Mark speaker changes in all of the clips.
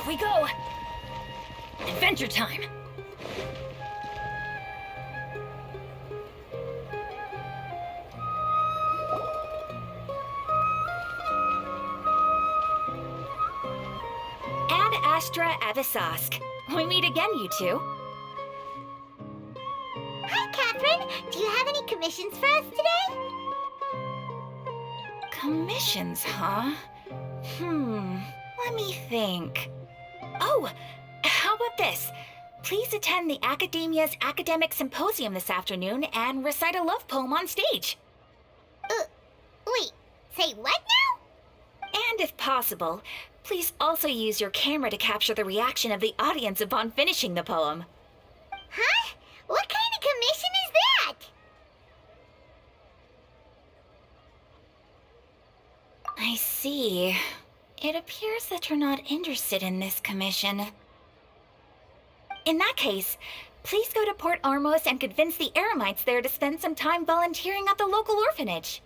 Speaker 1: Off we go! Adventure time! Ad Astra Avisask. We meet again, you two.
Speaker 2: Hi, Catherine. Do you have any commissions for us today?
Speaker 1: Commissions, huh? Let me think. Oh, how about this? Please attend the Academia's Academic Symposium this afternoon and recite a love poem on stage.
Speaker 2: Wait, say what now?
Speaker 1: And if possible, please also use your camera to capture the reaction of the audience upon finishing the poem.
Speaker 2: Huh? What kind of commission is that?
Speaker 1: I see. It appears that you're not interested in this commission. In that case, please go to Port Ormos and convince the Eremites there to spend some time volunteering at the local orphanage.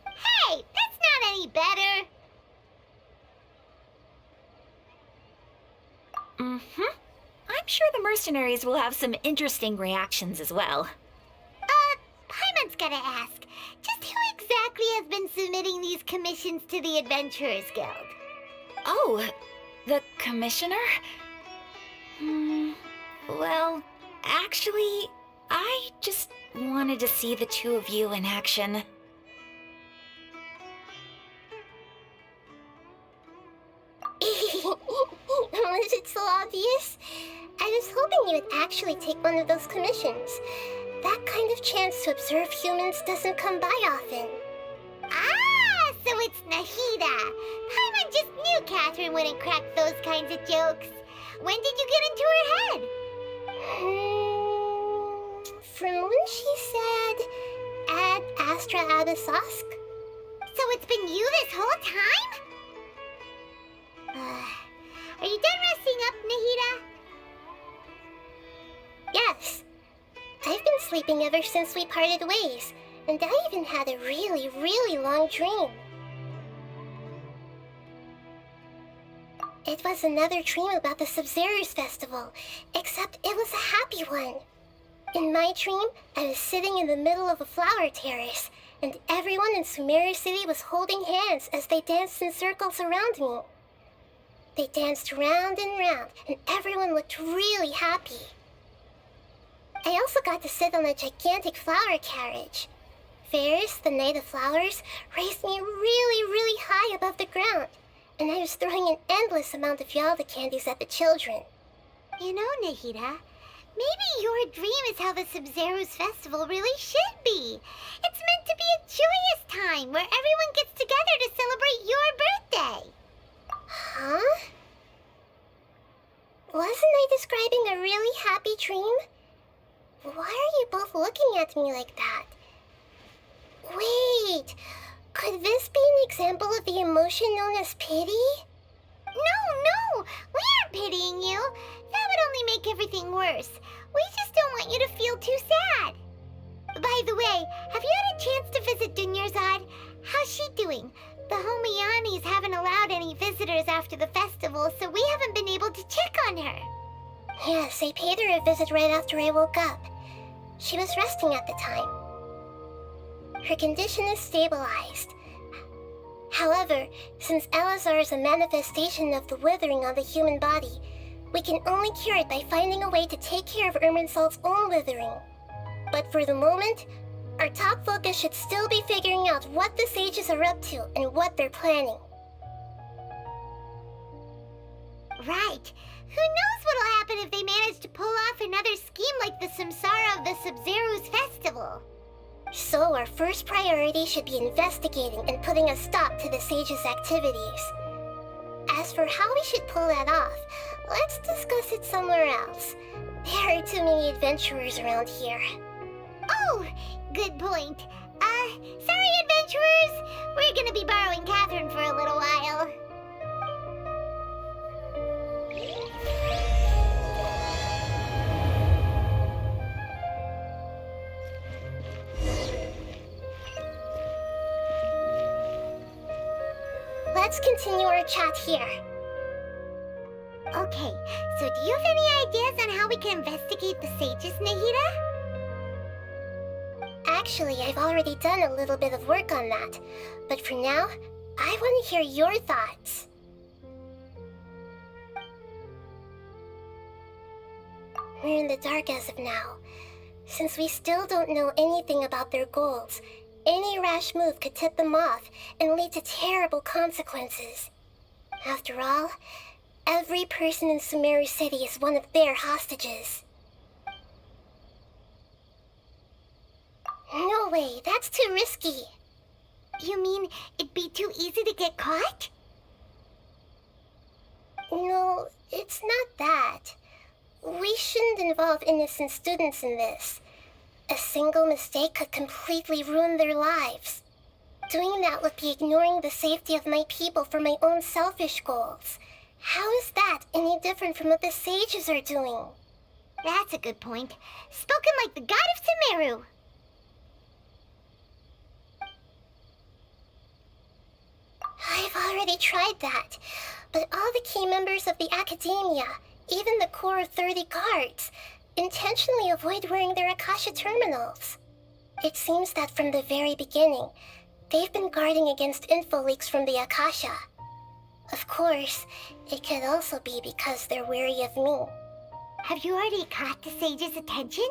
Speaker 2: Hey, that's not any better.
Speaker 1: I'm sure the mercenaries will have some interesting reactions as well.
Speaker 2: Paimon's gotta ask, just who exactly has been submitting these commissions to the Adventurers Guild?
Speaker 1: Oh, the commissioner? Well, actually, I just wanted to see the two of you in action.
Speaker 2: Was it so obvious? I was hoping you would actually take one of those commissions. That kind of chance to observe humans doesn't come by often. Ah, so it's Nahida. Paimon just knew Catherine wouldn't crack those kinds of jokes. When did you get into her head? From when she said, Ad Astra Abisask. So it's been you this whole time? Are you done resting up, Nahida? Yes. I've been sleeping ever since we parted ways, and I even had a really, really long dream. It was another dream about the Sub-Zero's festival, except it was a happy one. In my dream, I was sitting in the middle of a flower terrace, and everyone in Sumeru City was holding hands as they danced in circles around me. They danced round and round, and everyone looked really happy. I also got to sit on a gigantic flower carriage. Ferris, the Knight of Flowers, raised me really, really high above the ground, and I was throwing an endless amount of Yalda candies at the children. You know, Nahida, maybe your dream is how the Sub-Zero's festival really should be. It's meant to be a joyous time where everyone gets together to celebrate your birthday. Huh? Wasn't I describing a really happy dream? Why are you both looking at me like that? Wait, could this be an example of the emotion known as pity? No, we aren't pitying you. That would only make everything worse. We just don't want you to feel too sad. By the way, have you had a chance to visit Dunyarzad? How's she doing? The Homianis haven't allowed any visitors after the festival, so we haven't been able to check on her. Yes, I paid her a visit right after I woke up. She was resting at the time. Her condition is stabilized. However, since Elazar is a manifestation of the withering on the human body, we can only cure it by finding a way to take care of Irminsul's own withering. But for the moment, our top focus should still be figuring out what the sages are up to and what they're planning. Right. Who knows what'll happen if they manage to pull off another scheme like the Samsara of the Sub-Zero's festival? So our first priority should be investigating and putting a stop to the sages' activities. As for how we should pull that off, let's discuss it somewhere else. There are too many adventurers around here. Oh, good point. Sorry, adventurers. We're gonna be borrowing Catherine for a little while. Let's continue our chat here. Okay, so do you have any ideas on how we can investigate the sages, Nahida? Actually, I've already done a little bit of work on that. But for now, I want to hear your thoughts. We're in the dark as of now. Since we still don't know anything about their goals, any rash move could tip them off and lead to terrible consequences. After all, every person in Sumeru City is one of their hostages. No way, that's too risky. You mean it'd be too easy to get caught? No, it's not that. We shouldn't involve innocent students in this. A single mistake could completely ruin their lives. Doing that would be ignoring the safety of my people for my own selfish goals. How is that any different from what the sages are doing? That's a good point. Spoken like the god of Sumeru. I've already tried that, but all the key members of the Academia, even the core of 30 guards, intentionally avoid wearing their Akasha terminals. It seems that from the very beginning, they've been guarding against info leaks from the Akasha. Of course, it could also be because they're wary of me. Have you already caught the sage's attention?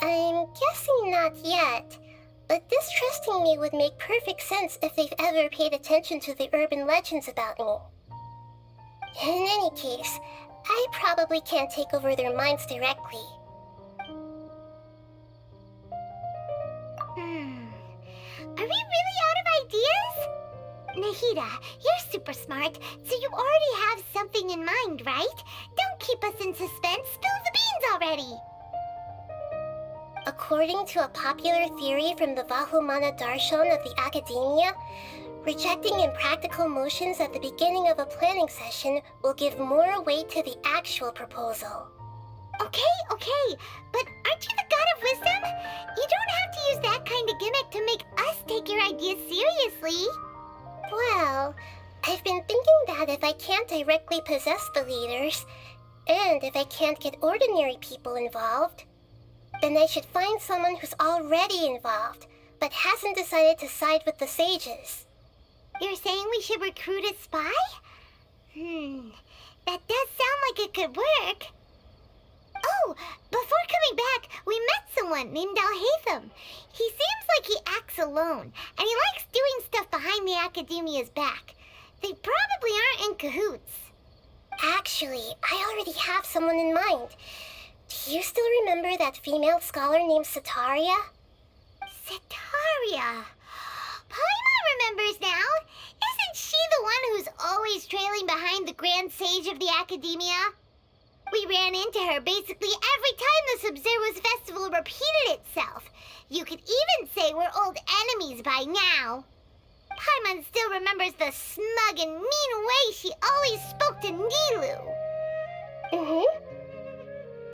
Speaker 2: I'm guessing not yet, but distrusting me would make perfect sense if they've ever paid attention to the urban legends about me. In any case, I probably can't take over their minds directly. Are we really out of ideas? Nahida, you're super smart, so you already have something in mind, right? Don't keep us in suspense. Spill the beans already! According to a popular theory from the Vahumana Darshan of the Academia, rejecting impractical motions at the beginning of a planning session will give more weight to the actual proposal. Okay, but aren't you the god of wisdom? You don't have to use that kind of gimmick to make us take your ideas seriously. Well, I've been thinking that if I can't directly possess the leaders, and if I can't get ordinary people involved, then I should find someone who's already involved, but hasn't decided to side with the sages. You're saying we should recruit a spy? That does sound like it could work. Oh, before coming back, we met someone named Alhaitham. He seems like he acts alone, and he likes doing stuff behind the Academia's back. They probably aren't in cahoots. Actually, I already have someone in mind. Do you still remember that female scholar named Setaria? Setaria? Paimon remembers now. Isn't she the one who's always trailing behind the Grand Sage of the Academia? We ran into her basically every time the Sub-Zero's festival repeated itself. You could even say we're old enemies by now. Paimon still remembers the smug and mean way she always spoke to Nilu.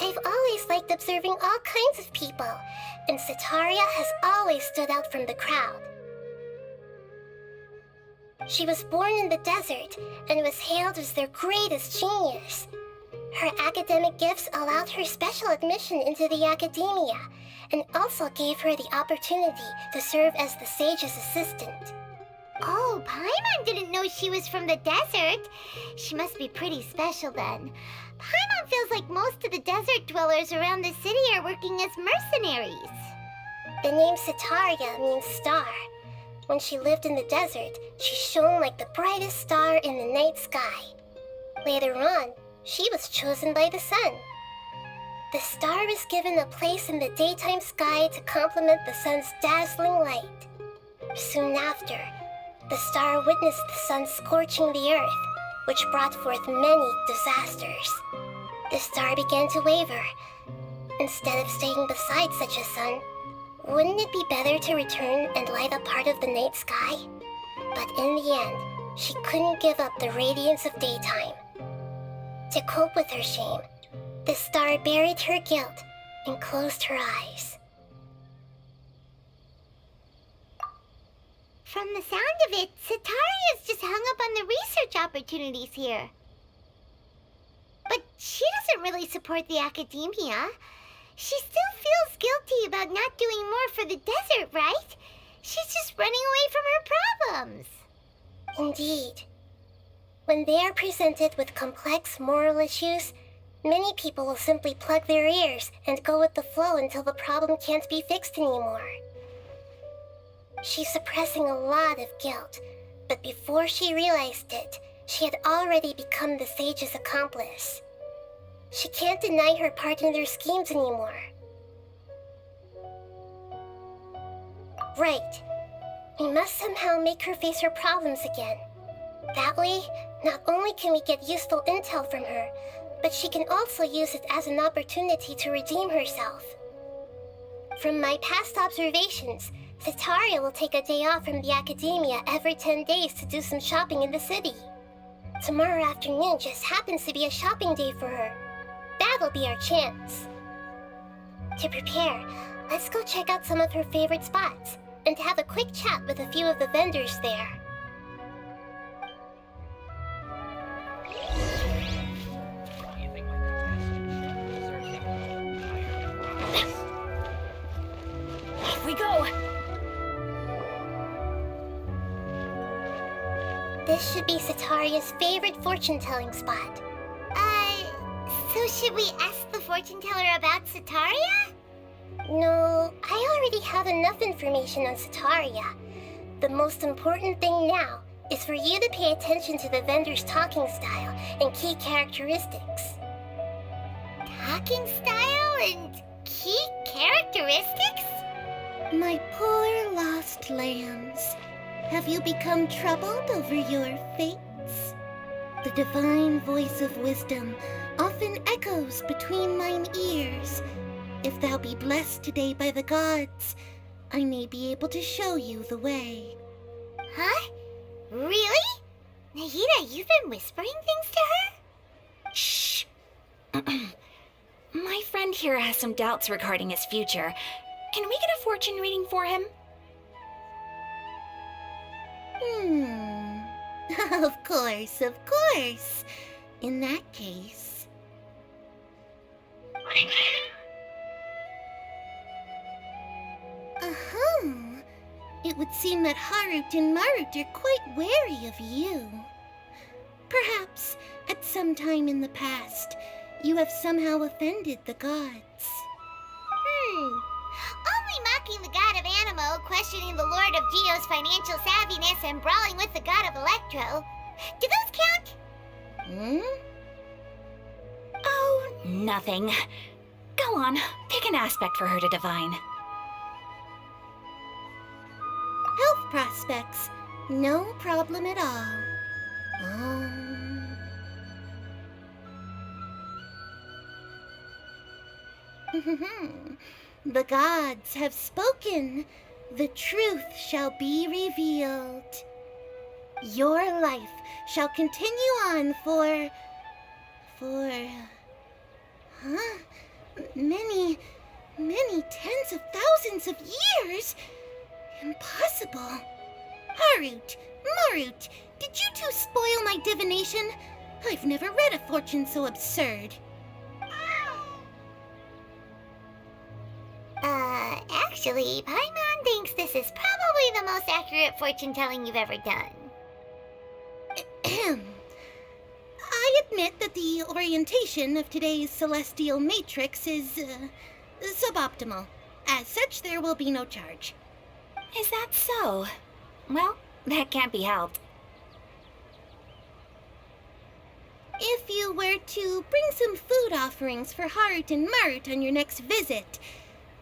Speaker 2: I've always liked observing all kinds of people, and Setaria has always stood out from the crowd. She was born in the desert and was hailed as their greatest genius. Her academic gifts allowed her special admission into the Academia, and also gave her the opportunity to serve as the sage's assistant. Oh, Paimon didn't know she was from the desert. She must be pretty special then. Paimon feels like most of the desert dwellers around the city are working as mercenaries. The name Setaria means star. When she lived in the desert, she shone like the brightest star in the night sky. Later on, she was chosen by the sun. The star was given a place in the daytime sky to complement the sun's dazzling light. Soon after, the star witnessed the sun scorching the earth, which brought forth many disasters. The star began to waver. Instead of staying beside such a sun, wouldn't it be better to return and light up part of the night sky? But in the end, she couldn't give up the radiance of daytime. To cope with her shame, the star buried her guilt and closed her eyes. From the sound of it, Setaria's just hung up on the research opportunities here. she doesn't really support the academia. She still feels guilty about not doing more for the desert, right? She's just running away from her problems. Indeed. When they are presented with complex moral issues, many people will simply plug their ears and go with the flow until the problem can't be fixed anymore. She's suppressing a lot of guilt, but before she realized it, she had already become the sage's accomplice. She can't deny her part in their schemes anymore. Right. We must somehow make her face her problems again. That way, not only can we get useful intel from her, but she can also use it as an opportunity to redeem herself. From my past observations, Setaria will take a day off from the academia every 10 days to do some shopping in the city. Tomorrow afternoon just happens to be a shopping day for her. That'll be our chance. To prepare, let's go check out some of her favorite spots and have a quick chat with a few of the vendors there.
Speaker 1: Off we go!
Speaker 2: This should be Setaria's favorite fortune-telling spot. So should we ask the fortune teller about Setaria? No, I already have enough information on Setaria. The most important thing now is for you to pay attention to the vendor's talking style and key characteristics. Talking style and key characteristics?
Speaker 3: My poor lost lambs, have you become troubled over your fates? The divine voice of wisdom often echoes between mine ears. If thou be blessed today by the gods, I may be able to show you the way.
Speaker 2: Huh? Really? Nahida, you've been whispering things to her?
Speaker 1: Shh! My friend here has some doubts regarding his future. Can we get a fortune reading for him?
Speaker 3: Of course, of course. In that case... It would seem that Harut and Marut are quite wary of you. Perhaps, at some time in the past, you have somehow offended the gods.
Speaker 2: Only mocking the god of Animo, questioning the lord of Geo's financial savviness, and brawling with the god of Electro. Do those count?
Speaker 1: Oh, nothing. Go on, pick an aspect for her to divine.
Speaker 3: Health prospects, no problem at all. The gods have spoken. The truth shall be revealed. Your life shall continue on for many tens of thousands of years. Impossible. Harut, Marut, did you two spoil my divination? I've never read a fortune so absurd.
Speaker 2: Actually, Paimon thinks this is probably the most accurate fortune-telling you've ever done.
Speaker 3: I admit that the orientation of today's celestial matrix is, suboptimal. As such, there will be no charge.
Speaker 1: Is that so? Well, that can't be helped.
Speaker 3: If you were to bring some food offerings for Harut and Marut on your next visit,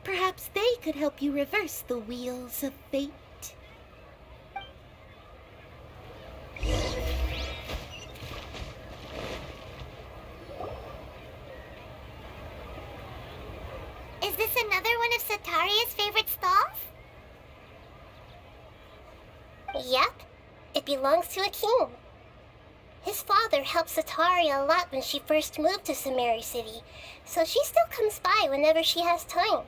Speaker 3: perhaps they could help you reverse the wheels of fate.
Speaker 2: Is this another one of Setaria's favorite stalls? Yep. It belongs to a king. His father helped Setaria a lot when she first moved to Samari City, so she still comes by whenever she has time.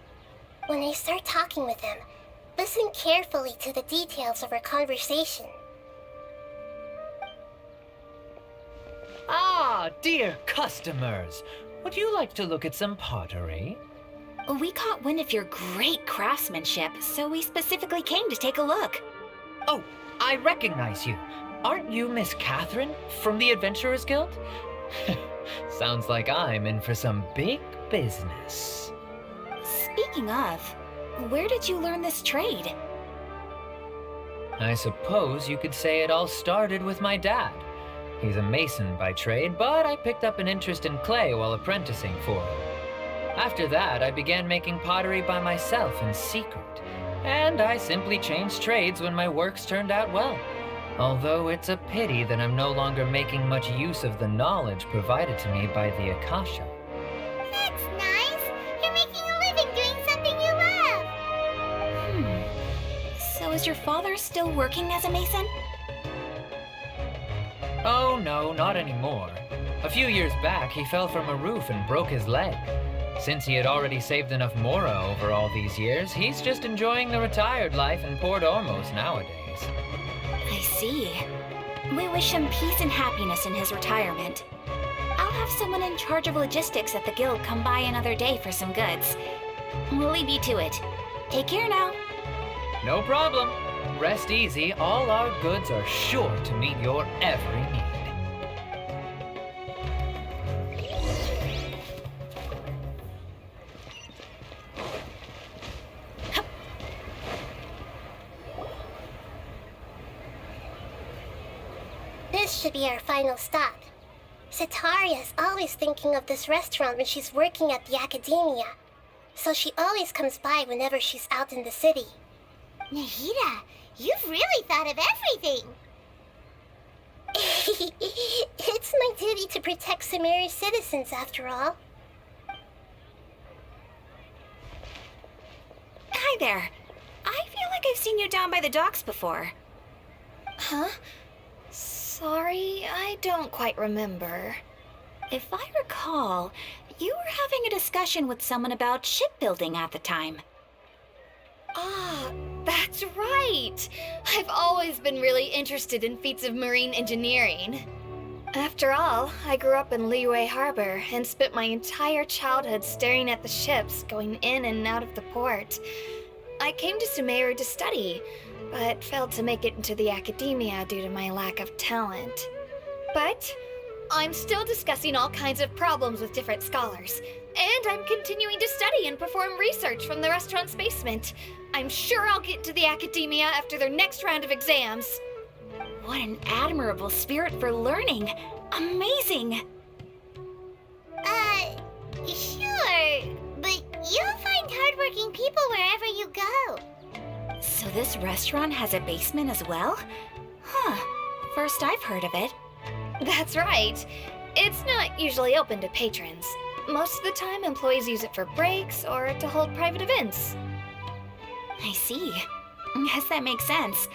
Speaker 2: When I start talking with him, listen carefully to the details of our conversation.
Speaker 4: Ah, dear customers. Would you like to look at some pottery?
Speaker 1: We caught wind of your great craftsmanship, so we specifically came to take a look.
Speaker 4: Oh, I recognize you. Aren't you Miss Catherine from the Adventurers Guild? Sounds like I'm in for some big business.
Speaker 1: Speaking of, where did you learn this trade?
Speaker 4: I suppose you could say it all started with my dad. He's a mason by trade, but I picked up an interest in clay while apprenticing for him. After that, I began making pottery by myself in secret, and I simply changed trades when my works turned out well. Although it's a pity that I'm no longer making much use of the knowledge provided to me by the Akasha.
Speaker 2: That's nice. You're making a living doing something you love.
Speaker 1: So is your father still working as a mason?
Speaker 4: Oh no, not anymore. A few years back, he fell from a roof and broke his leg. Since he had already saved enough mora over all these years, he's just enjoying the retired life in Port Ormos nowadays.
Speaker 1: I see. We wish him peace and happiness in his retirement. I'll have someone in charge of logistics at the guild come by another day for some goods. We'll leave you to it. Take care now.
Speaker 4: No problem. Rest easy, all our goods are sure to meet your every need.
Speaker 2: This should be our final stop. Setaria is always thinking of this restaurant when she's working at the academia, so she always comes by whenever she's out in the city. Nahida, you've really thought of everything! It's my duty to protect Samari's citizens, after all.
Speaker 1: Hi there. I feel like I've seen you down by the docks before.
Speaker 5: Huh? Sorry, I don't quite remember.
Speaker 1: If I recall, you were having a discussion with someone about shipbuilding at the time.
Speaker 5: Ah, that's right! I've always been really interested in feats of marine engineering. After all, I grew up in Liyue Harbor and spent my entire childhood staring at the ships going in and out of the port. I came to Sumeru to study, but failed to make it into the academia due to my lack of talent. But I'm still discussing all kinds of problems with different scholars, and I'm continuing to study and perform research from the restaurant's basement. I'm sure I'll get into the academia after their next round of exams.
Speaker 1: What an admirable spirit for learning. Amazing.
Speaker 2: Sure, but you'll find hardworking people wherever you go.
Speaker 1: So this restaurant has a basement as well? Huh. First I've heard of it.
Speaker 5: That's right. It's not usually open to patrons. Most of the time, employees use it for breaks or to hold private events.
Speaker 1: I see. Guess that makes sense.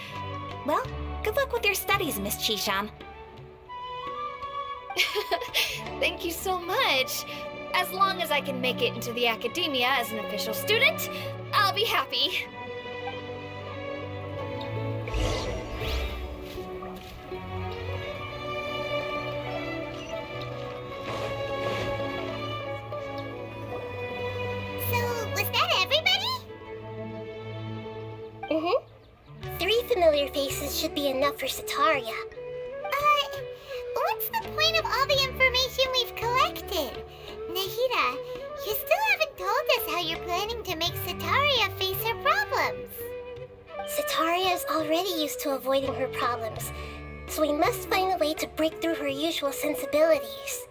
Speaker 1: Well, good luck with your studies, Miss Chishan.
Speaker 5: Thank you so much. As long as I can make it into the academia as an official student, I'll be happy.
Speaker 2: So, was that everybody? Mm-hmm. 3 familiar faces should be enough for Setaria. What's the point of all the information we've collected? Nahida, you still haven't told us how you're planning to make Setaria face her problems. Setaria is already used to avoiding her problems, so we must find a way to break through her usual sensibilities.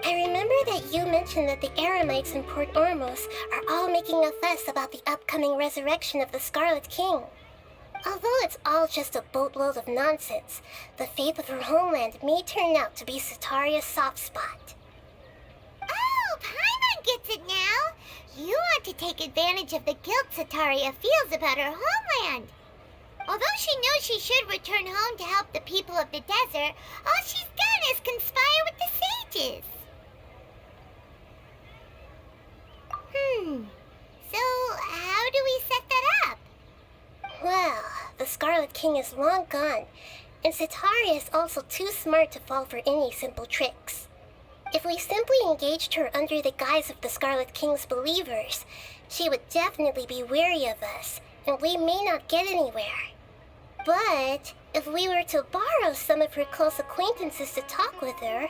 Speaker 2: I remember that you mentioned that the Eremites in Port Ormos are all making a fuss about the upcoming resurrection of the Scarlet King. Although it's all just a boatload of nonsense, the fate of her homeland may turn out to be Setaria's soft spot. Oh, Paimon gets it now! You want to take advantage of the guilt Setaria feels about her homeland. Although she knows she should return home to help the people of the desert, all she's done is conspire with the sages. So how do we set that up? Well, the Scarlet King is long gone, And Setaria is also too smart to fall for any simple tricks. If we simply engaged her under the guise of the Scarlet King's believers, she would definitely be wary of us, and we may not get anywhere. But if we were to borrow some of her close acquaintances to talk with her,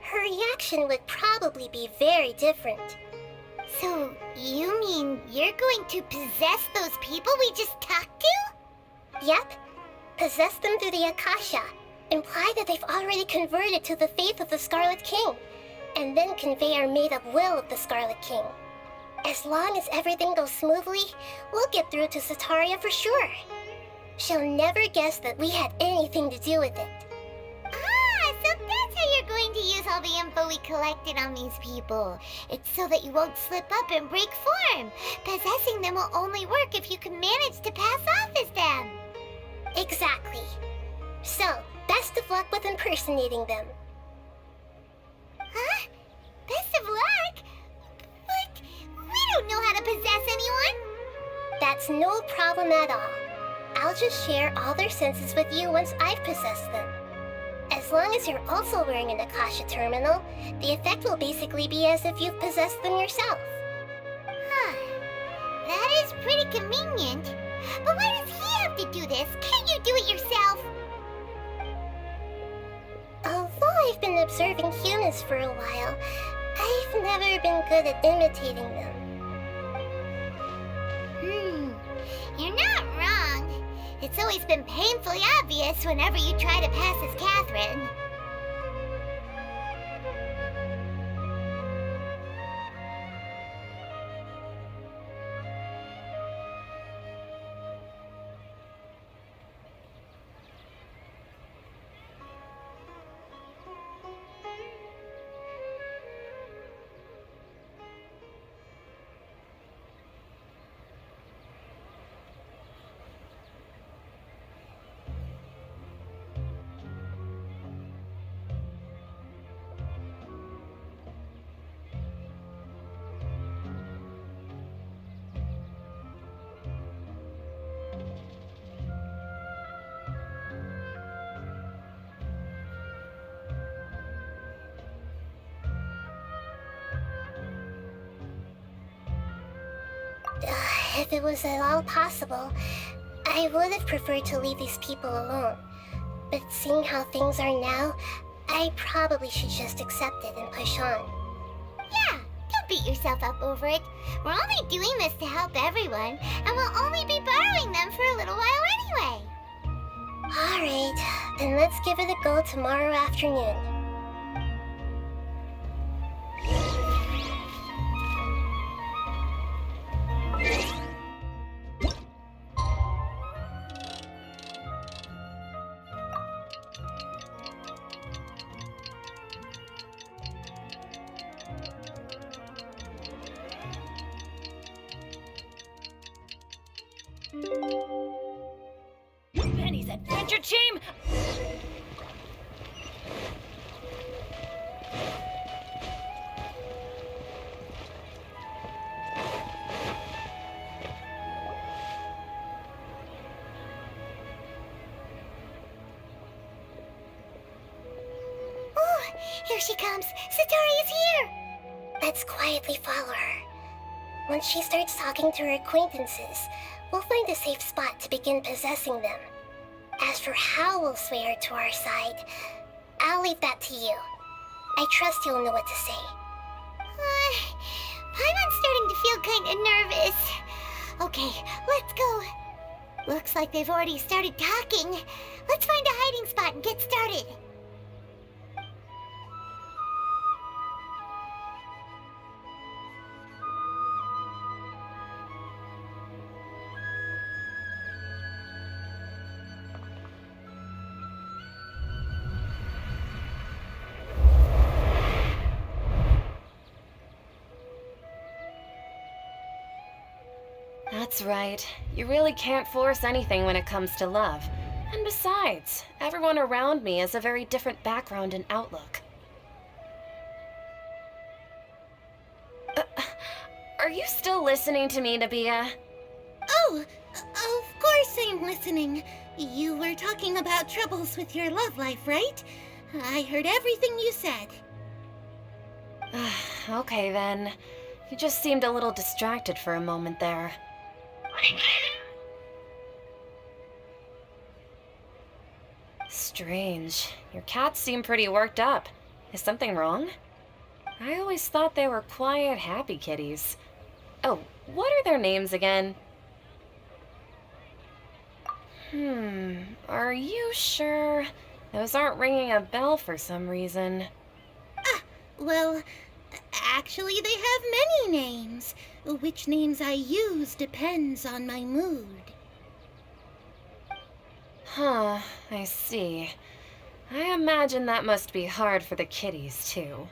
Speaker 2: her reaction would probably be very different.
Speaker 3: So, you mean you're going to possess those people we just talked to?
Speaker 2: Yep. Possess them through the Akasha. Imply that they've already converted to the faith of the Scarlet King, and then convey our made-up will of the Scarlet King. As long as everything goes smoothly, we'll get through to Setaria for sure. She'll never guess that we had anything to do with it.
Speaker 3: Ah, so that's how you're going to use all the info we collected on these people. It's so that you won't slip up and break form. Possessing them will only work if you can manage to pass off as them.
Speaker 2: Exactly. So, best of luck with impersonating them.
Speaker 3: Huh? Best of luck? But we don't know how to possess anyone.
Speaker 2: That's no problem at all. I'll just share all their senses with you once I've possessed them. As long as you're also wearing an Akasha terminal, the effect will basically be as if you've possessed them yourself.
Speaker 3: Huh. That is pretty convenient. But why does he have to do this? Can't you do it yourself?
Speaker 2: Although I've been observing humans for a while, I've never been good at imitating them.
Speaker 3: You're not wrong. It's always been painfully obvious whenever you try to pass as Catherine.
Speaker 2: If it was at all possible, I would have preferred to leave these people alone. But seeing how things are now, I probably should just accept it and push on.
Speaker 3: Yeah, don't beat yourself up over it. We're only doing this to help everyone, and we'll only be borrowing them for a little while anyway.
Speaker 2: Alright, then let's give it a go tomorrow afternoon.
Speaker 1: Penny's adventure team!
Speaker 3: Oh, here she comes. Satari is here.
Speaker 2: Let's quietly follow her. Once she starts talking to her acquaintances, we'll find a safe spot to begin possessing them. As for how we'll sway her to our side, I'll leave that to you. I trust you'll know what to say.
Speaker 3: Paimon's starting to feel kinda nervous. Okay, let's go. Looks like they've already started talking. Let's find a hiding spot and get started.
Speaker 6: That's right. You really can't force anything when it comes to love. And besides, everyone around me has a very different background and outlook. Are you still listening to me, Nabia?
Speaker 3: Oh, of course I'm listening. You were talking about troubles with your love life, right? I heard everything you said.
Speaker 6: Okay then. You just seemed a little distracted for a moment there. Strange. Your cats seem pretty worked up. Is something wrong? I always thought they were quiet, happy kitties. Oh, what are their names again? Are you sure? Those aren't ringing a bell for some reason.
Speaker 3: Well, actually, they have many names. Which names I use depends on my mood.
Speaker 6: Huh, I see. I imagine that must be hard for the kitties, too.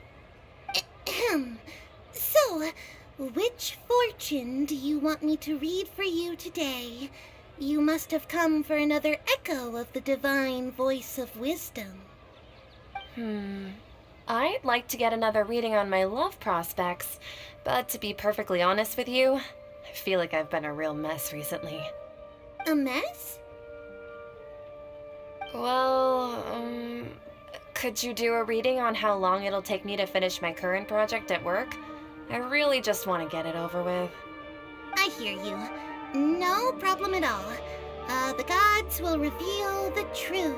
Speaker 3: So, which fortune do you want me to read for you today? You must have come for another echo of the divine voice of wisdom.
Speaker 6: I'd like to get another reading on my love prospects, but to be perfectly honest with you, I feel like I've been a real mess recently.
Speaker 3: A mess?
Speaker 6: Well, could you do a reading on how long it'll take me to finish my current project at work? I really just want to get it over with.
Speaker 3: I hear you. No problem at all. The gods will reveal the truth.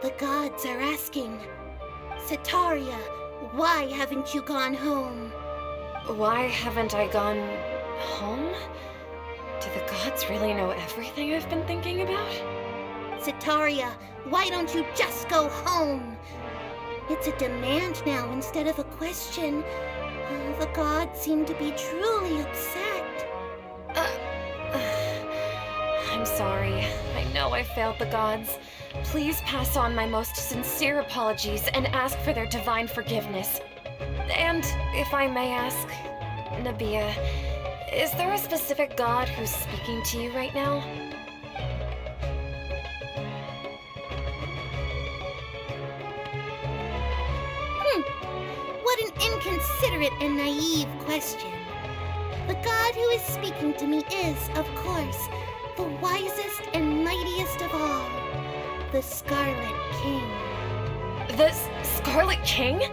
Speaker 3: The gods are asking, Setaria, why haven't you gone home?
Speaker 6: Why haven't I gone home? Do the gods really know everything I've been thinking about?
Speaker 3: Setaria, why don't you just go home? It's a demand now instead of a question. The gods seem to be truly upset.
Speaker 6: I'm sorry. I know I failed the gods. Please pass on my most sincere apologies and ask for their divine forgiveness. And if I may ask, Nabia, is there a specific god who's speaking to you right now?
Speaker 3: What an inconsiderate and naive question. The god who is speaking to me is, of course, the wisest and mightiest of all, the Scarlet King.
Speaker 6: The Scarlet King?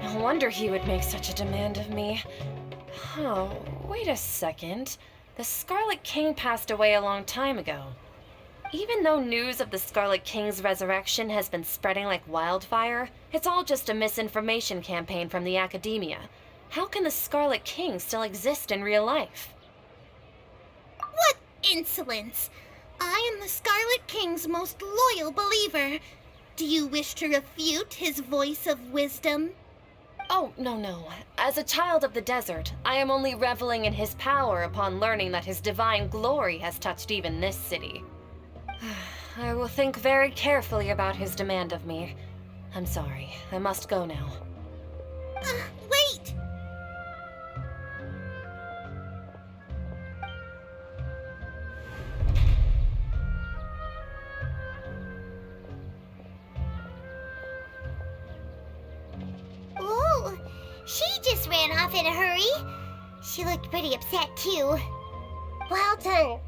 Speaker 6: No wonder he would make such a demand of me. Oh, wait a second. The Scarlet King passed away a long time ago. Even though news of the Scarlet King's resurrection has been spreading like wildfire, it's all just a misinformation campaign from the academia. How can the Scarlet King still exist in real life?
Speaker 3: What insolence! I am the Scarlet King's most loyal believer. Do you wish to refute his voice of wisdom?
Speaker 6: Oh, no. As a child of the desert, I am only reveling in his power upon learning that his divine glory has touched even this city. I will think very carefully about his demand of me. I'm sorry. I must go now.
Speaker 3: Wait!
Speaker 2: Whoa! She just ran off in a hurry. She looked pretty upset, too. Well done.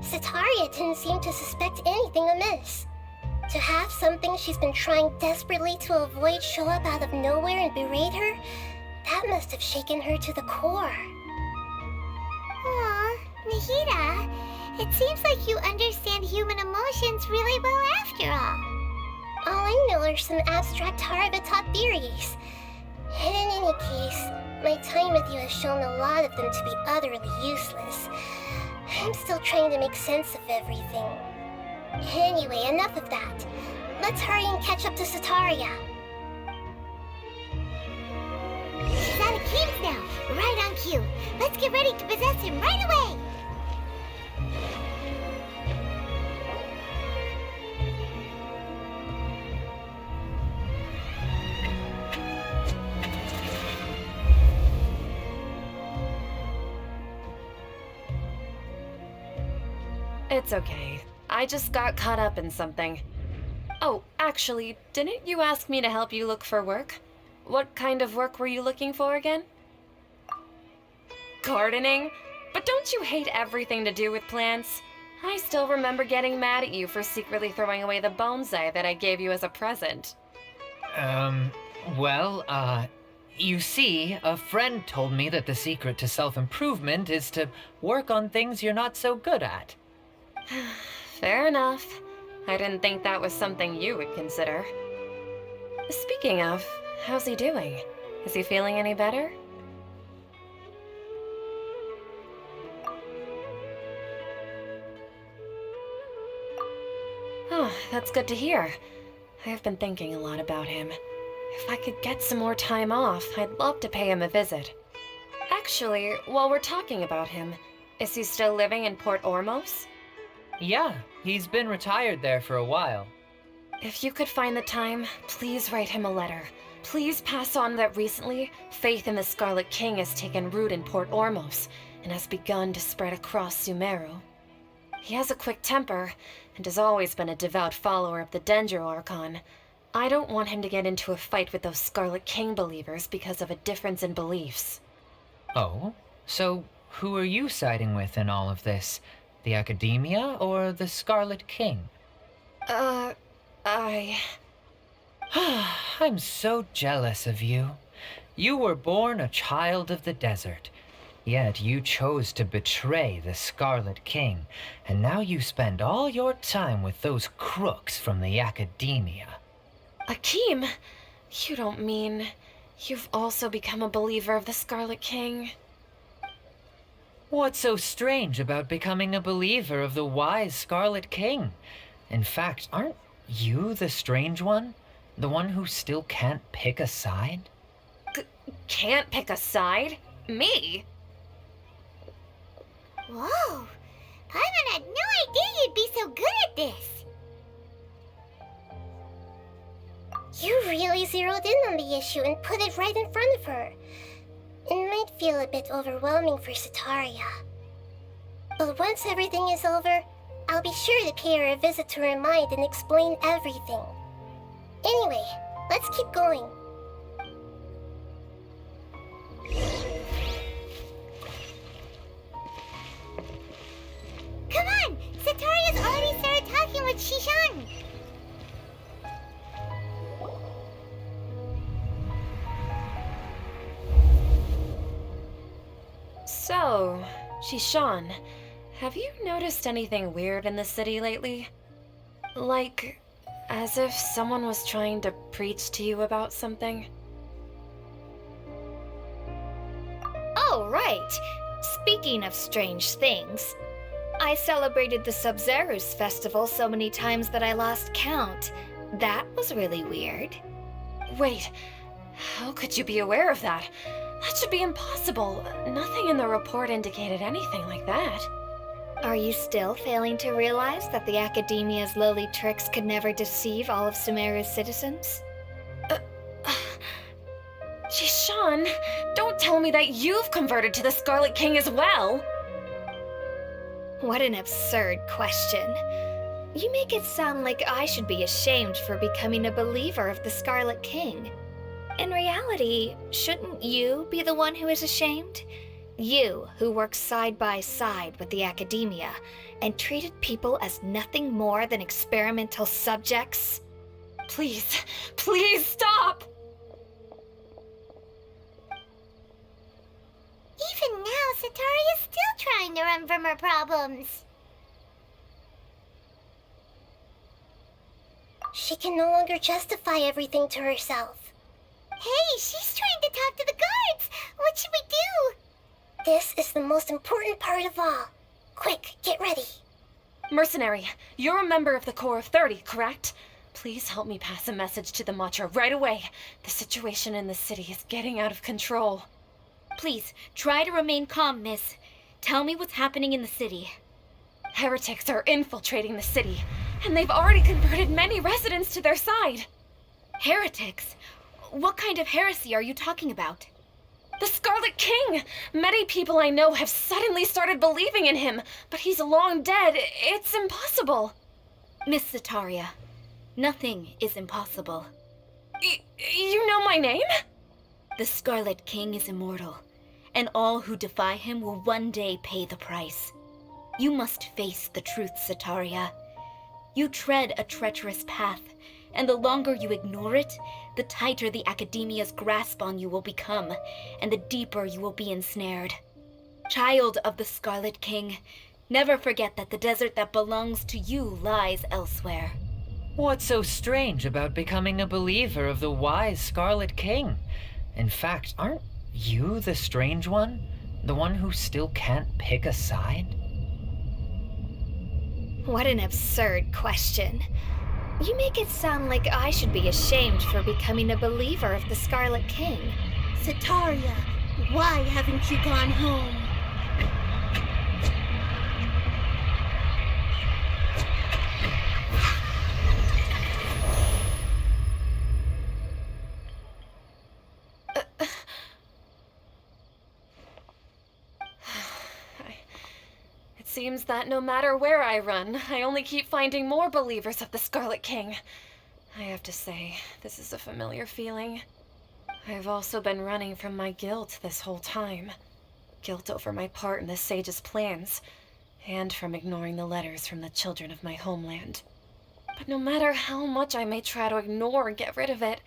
Speaker 2: Setaria didn't seem to suspect anything amiss. To have something she's been trying desperately to avoid show up out of nowhere and berate her, that must have shaken her to the core. Aw, Nahida, it seems like you understand human emotions really well after all. All I know are some abstract Harava-taught theories. And in any case, my time with you has shown a lot of them to be utterly useless. I'm still trying to make sense of everything. Anyway, enough of that. Let's hurry and catch up to Setaria. She's out of games now, right on cue. Let's get ready to possess him right away!
Speaker 6: It's okay. I just got caught up in something. Oh, actually, didn't you ask me to help you look for work? What kind of work were you looking for again? Gardening? But don't you hate everything to do with plants? I still remember getting mad at you for secretly throwing away the bonsai that I gave you as a present.
Speaker 4: You see, a friend told me that the secret to self-improvement is to work on things you're not so good at.
Speaker 6: Fair enough. I didn't think that was something you would consider. Speaking of, how's he doing? Is he feeling any better? Oh, that's good to hear. I've been thinking a lot about him. If I could get some more time off, I'd love to pay him a visit. Actually, while we're talking about him, is he still living in Port Ormos?
Speaker 4: Yeah, he's been retired there for a while.
Speaker 6: If you could find the time, please write him a letter. Please pass on that recently, faith in the Scarlet King has taken root in Port Ormos and has begun to spread across Sumeru. He has a quick temper and has always been a devout follower of the Dendro Archon. I don't want him to get into a fight with those Scarlet King believers because of a difference in beliefs.
Speaker 4: Oh? So who are you siding with in all of this? The Academia or the Scarlet King? I'm so jealous of you. You were born a child of the desert, yet you chose to betray the Scarlet King, and now you spend all your time with those crooks from the Academia.
Speaker 6: Akeem, you don't mean you've also become a believer of the Scarlet King?
Speaker 4: What's so strange about becoming a believer of the wise Scarlet King? In fact, aren't you the strange one? The one who still can't pick a side?
Speaker 6: Can't pick a side? Me?
Speaker 2: Whoa! Paimon had no idea you'd be so good at this! You really zeroed in on the issue and put it right in front of her. It might feel a bit overwhelming for Sataria. But once everything is over, I'll be sure to pay her a visit to her mind and explain everything. Anyway, let's keep going. Come on! Sataria's already started talking with Shishan!
Speaker 6: So, Shishan, have you noticed anything weird in the city lately? Like, as if someone was trying to preach to you about something?
Speaker 5: Oh, right. Speaking of strange things, I celebrated the Sub-Zerus festival so many times that I lost count. That was really weird.
Speaker 6: Wait, how could you be aware of that? That should be impossible. Nothing in the report indicated anything like that.
Speaker 5: Are you still failing to realize that the Academia's lowly tricks could never deceive all of Sumeru's citizens?
Speaker 6: Shishan, don't tell me that you've converted to the Scarlet King as well!
Speaker 5: What an absurd question. You make it sound like I should be ashamed for becoming a believer of the Scarlet King. In reality, shouldn't you be the one who is ashamed? You, who worked side by side with the Academia and treated people as nothing more than experimental subjects?
Speaker 6: Please, please stop!
Speaker 2: Even now, Sataria's still trying to run from her problems. She can no longer justify everything to herself. Hey, she's trying to talk to the guards! What should we do? This is the most important part of all. Quick, get ready.
Speaker 6: Mercenary, you're a member of the Corps of 30, correct? Please help me pass a message to the Matcha right away. The situation in the city is getting out of control.
Speaker 1: Please, try to remain calm, miss. Tell me what's happening in the city.
Speaker 6: Heretics are infiltrating the city, and they've already converted many residents to their side.
Speaker 1: Heretics? What kind of heresy are you talking about?
Speaker 6: The Scarlet King! Many people I know have suddenly started believing in him, but he's long dead. It's impossible.
Speaker 1: Miss Sataria, nothing is impossible.
Speaker 6: You know my name?
Speaker 1: The Scarlet King is immortal, and all who defy him will one day pay the price. You must face the truth, Sataria. You tread a treacherous path, and the longer you ignore it, the tighter the Academia's grasp on you will become, and the deeper you will be ensnared. Child of the Scarlet King, never forget that the desert that belongs to you lies elsewhere.
Speaker 4: What's so strange about becoming a believer of the wise Scarlet King? In fact, aren't you the strange one? The one who still can't pick a side?
Speaker 5: What an absurd question. You make it sound like I should be ashamed for becoming a believer of the Scarlet King.
Speaker 3: Sataria, why haven't you gone home?
Speaker 6: It seems that no matter where I run, I only keep finding more believers of the Scarlet King. I have to say, this is a familiar feeling. I've also been running from my guilt this whole time. Guilt over my part in the Sage's plans, and from ignoring the letters from the children of my homeland. But no matter how much I may try to ignore and get rid of it,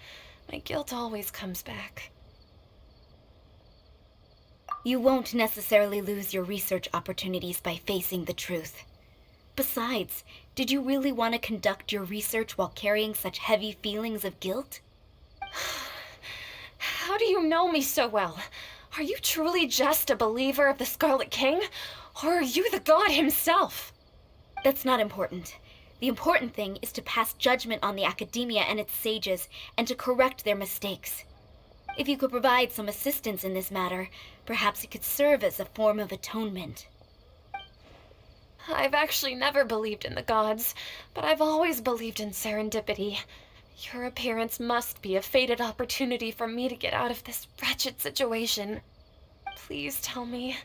Speaker 6: my guilt always comes back.
Speaker 1: You won't necessarily lose your research opportunities by facing the truth. Besides, did you really want to conduct your research while carrying such heavy feelings of guilt?
Speaker 6: How do you know me so well? Are you truly just a believer of the Scarlet King? Or are you the god himself?
Speaker 1: That's not important. The important thing is to pass judgment on the Academia and its sages, and to correct their mistakes. If you could provide some assistance in this matter, perhaps it could serve as a form of atonement.
Speaker 6: I've actually never believed in the gods, but I've always believed in serendipity. Your appearance must be a fated opportunity for me to get out of this wretched situation. Please tell me,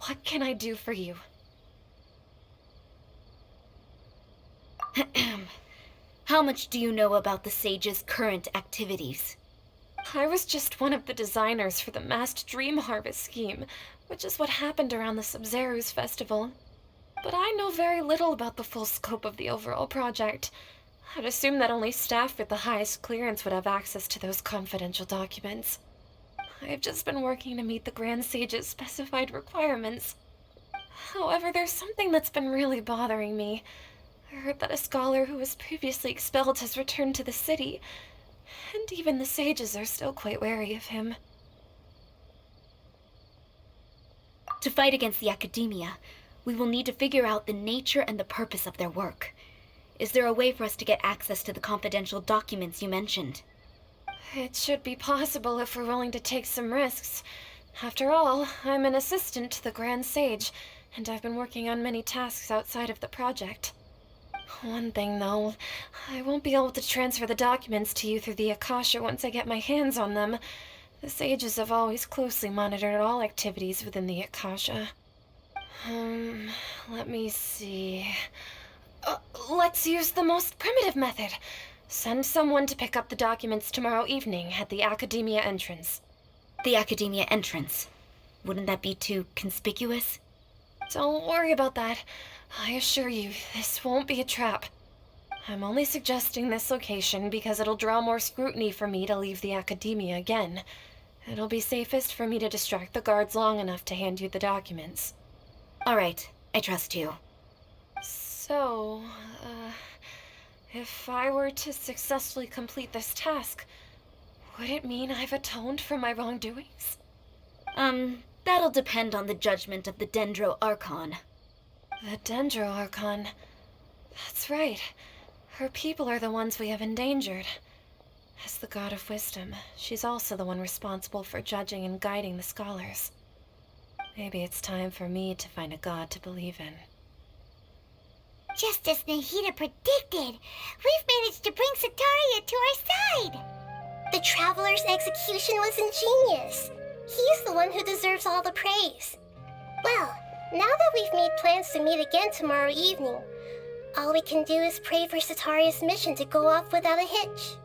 Speaker 6: what can I do for you?
Speaker 1: How much do you know about the sage's current activities?
Speaker 6: I was just one of the designers for the massed dream harvest scheme, which is what happened around the Sub-Zeru's festival. But I know very little about the full scope of the overall project. I'd assume that only staff with the highest clearance would have access to those confidential documents. I've just been working to meet the Grand Sage's specified requirements. However, there's something that's been really bothering me. I heard that a scholar who was previously expelled has returned to the city, and even the sages are still quite wary of him.
Speaker 1: To fight against the Academia, we will need to figure out the nature and the purpose of their work. Is there a way for us to get access to the confidential documents you mentioned?
Speaker 6: It should be possible if we're willing to take some risks. After all, I'm an assistant to the Grand Sage, and I've been working on many tasks outside of the project. One thing, though, I won't be able to transfer the documents to you through the Akasha once I get my hands on them. The sages have always closely monitored all activities within the Akasha. Let me see. Let's use the most primitive method. Send someone to pick up the documents tomorrow evening at the Academia entrance.
Speaker 1: The Academia entrance. Wouldn't that be too conspicuous?
Speaker 6: Don't worry about that. I assure you, this won't be a trap. I'm only suggesting this location because it'll draw more scrutiny for me to leave the Academia again. It'll be safest for me to distract the guards long enough to hand you the documents.
Speaker 1: All right, I trust you.
Speaker 6: So, if I were to successfully complete this task, would it mean I've atoned for my wrongdoings?
Speaker 1: That'll depend on the judgment of the Dendro Archon.
Speaker 6: The Dendro Archon. That's right. Her people are the ones we have endangered. As the god of wisdom, she's also the one responsible for judging and guiding the scholars. Maybe it's time for me to find a god to believe in.
Speaker 2: Just as Nahida predicted, we've managed to bring Sataria to our side. The Traveler's execution was ingenious. He's the one who deserves all the praise. Well, now that we've made plans to meet again tomorrow evening, all we can do is pray for Sataria's mission to go off without a hitch.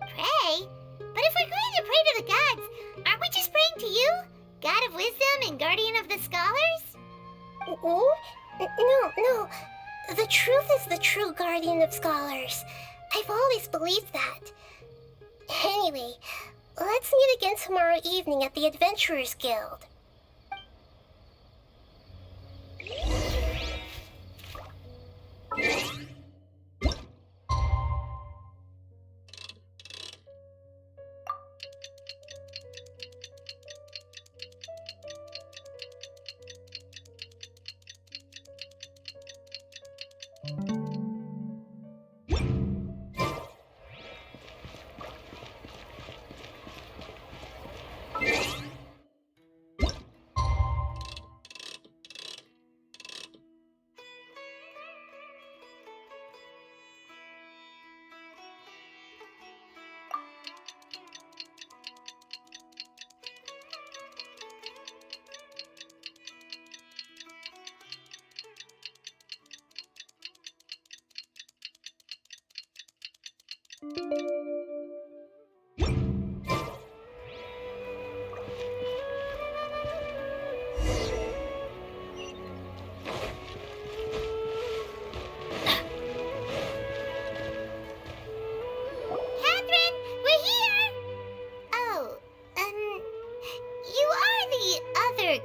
Speaker 2: Pray? But if we're going to pray to the gods, Aren't we just praying to you? God of wisdom and guardian of the scholars?
Speaker 3: No. The truth is the true guardian of scholars. I've always believed that. Anyway, let's meet again tomorrow evening at the Adventurers Guild.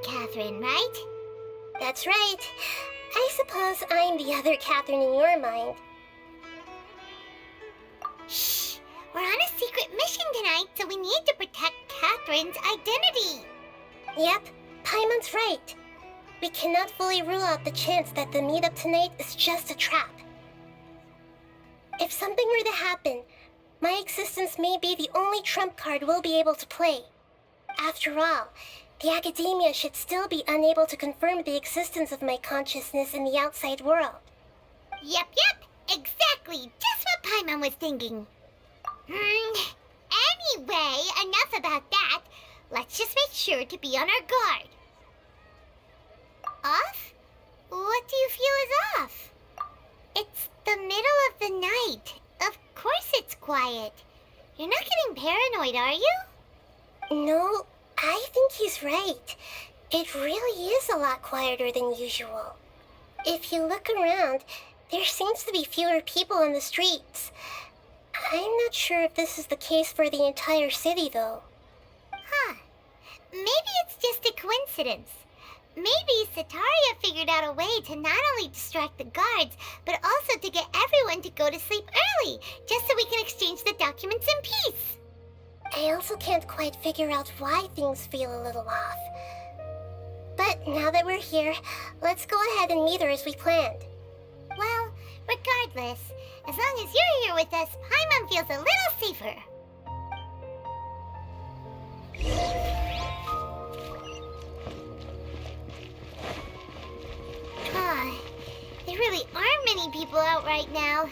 Speaker 2: Catherine, right?
Speaker 3: That's right. I suppose I'm the other Catherine in your mind.
Speaker 2: Shh! We're on a secret mission tonight, so we need to protect Catherine's identity.
Speaker 3: Yep, Paimon's right. We cannot fully rule out the chance that the meetup tonight is just a trap. If something were to happen, my existence may be the only trump card we'll be able to play. After all, the academia should still be unable to confirm the existence of my consciousness in the outside world.
Speaker 2: Yep, exactly, just what Paimon was thinking. Anyway, enough about that. Let's just make sure to be on our guard. Off? What do you feel is off? It's the middle of the night. Of course it's quiet. You're not getting paranoid, are you?
Speaker 3: No, I think he's right. It really is a lot quieter than usual. If you look around, there seems to be fewer people on the streets. I'm not sure if this is the case for the entire city, though.
Speaker 2: Huh. Maybe it's just a coincidence. Maybe Sataria figured out a way to not only distract the guards, but also to get everyone to go to sleep early, just so we can exchange the documents in peace.
Speaker 3: I also can't quite figure out why things feel a little off. But now that we're here, let's go ahead and meet her as we planned.
Speaker 2: Well, regardless, as long as you're here with us, Paimon feels a little safer. There really aren't many people out right now.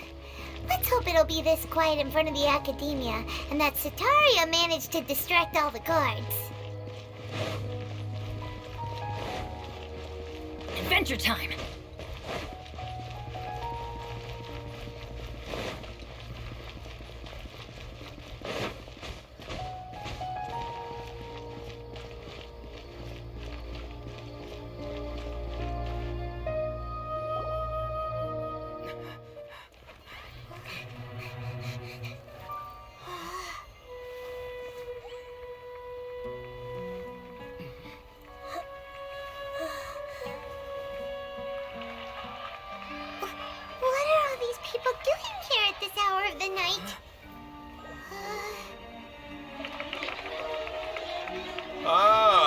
Speaker 2: Let's hope it'll be this quiet in front of the academia, and that Sataria managed to distract all the guards.
Speaker 1: Adventure time!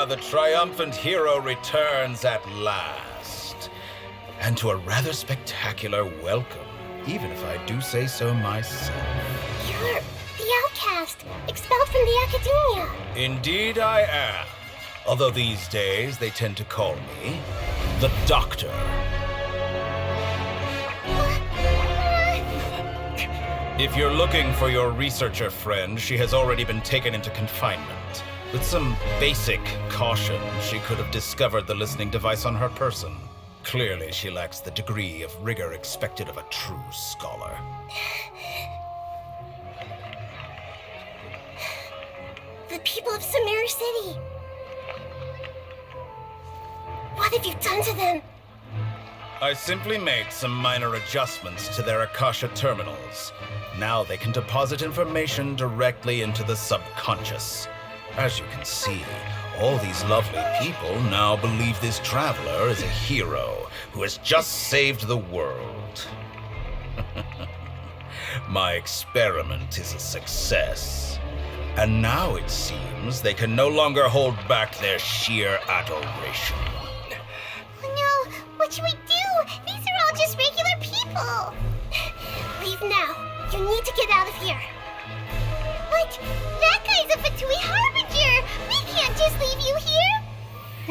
Speaker 7: The triumphant hero returns at last. And to a rather spectacular welcome, even if I do say so myself.
Speaker 3: You're the outcast, expelled from the academia.
Speaker 7: Indeed I am. Although these days they tend to call me the Doctor. If you're looking for your researcher friend, she has already been taken into confinement. With some basic caution, she could have discovered the listening device on her person. Clearly, she lacks the degree of rigor expected of a true scholar.
Speaker 2: The people of Sumeru City. What have you done to them?
Speaker 7: I simply made some minor adjustments to their Akasha terminals. Now they can deposit information directly into the subconscious. As you can see, all these lovely people now believe this traveler is a hero who has just saved the world. My experiment is a success. And now it seems they can no longer hold back their sheer adoration.
Speaker 2: Oh no, what should we do? These are all just regular people. Leave now. You need to get out of here. What? That guy's a Fatui Harbinger! We can't just leave you here!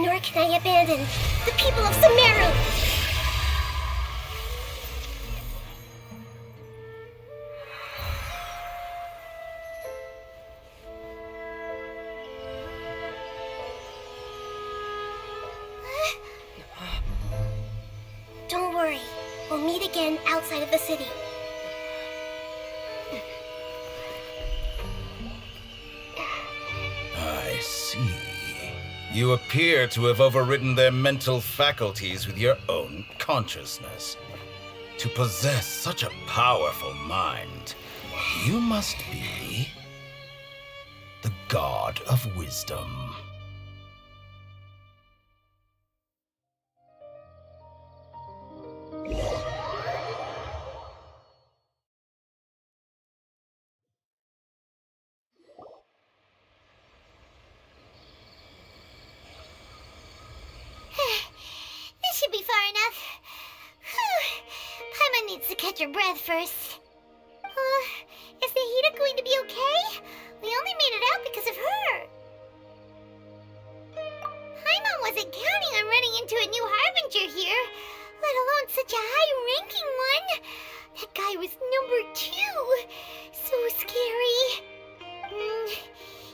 Speaker 2: Nor can I abandon the people of Sumeru! Don't worry. We'll meet again outside of the city.
Speaker 7: I see. You appear to have overridden their mental faculties with your own consciousness. To possess such a powerful mind, you must be the God of Wisdom.
Speaker 2: This should be far enough. Paimon needs to catch her breath first. Is Nahida going to be okay? We only made it out because of her. Paimon wasn't counting on running into a new Harbinger here, let alone such a high-ranking one. That guy was number 2. So scary.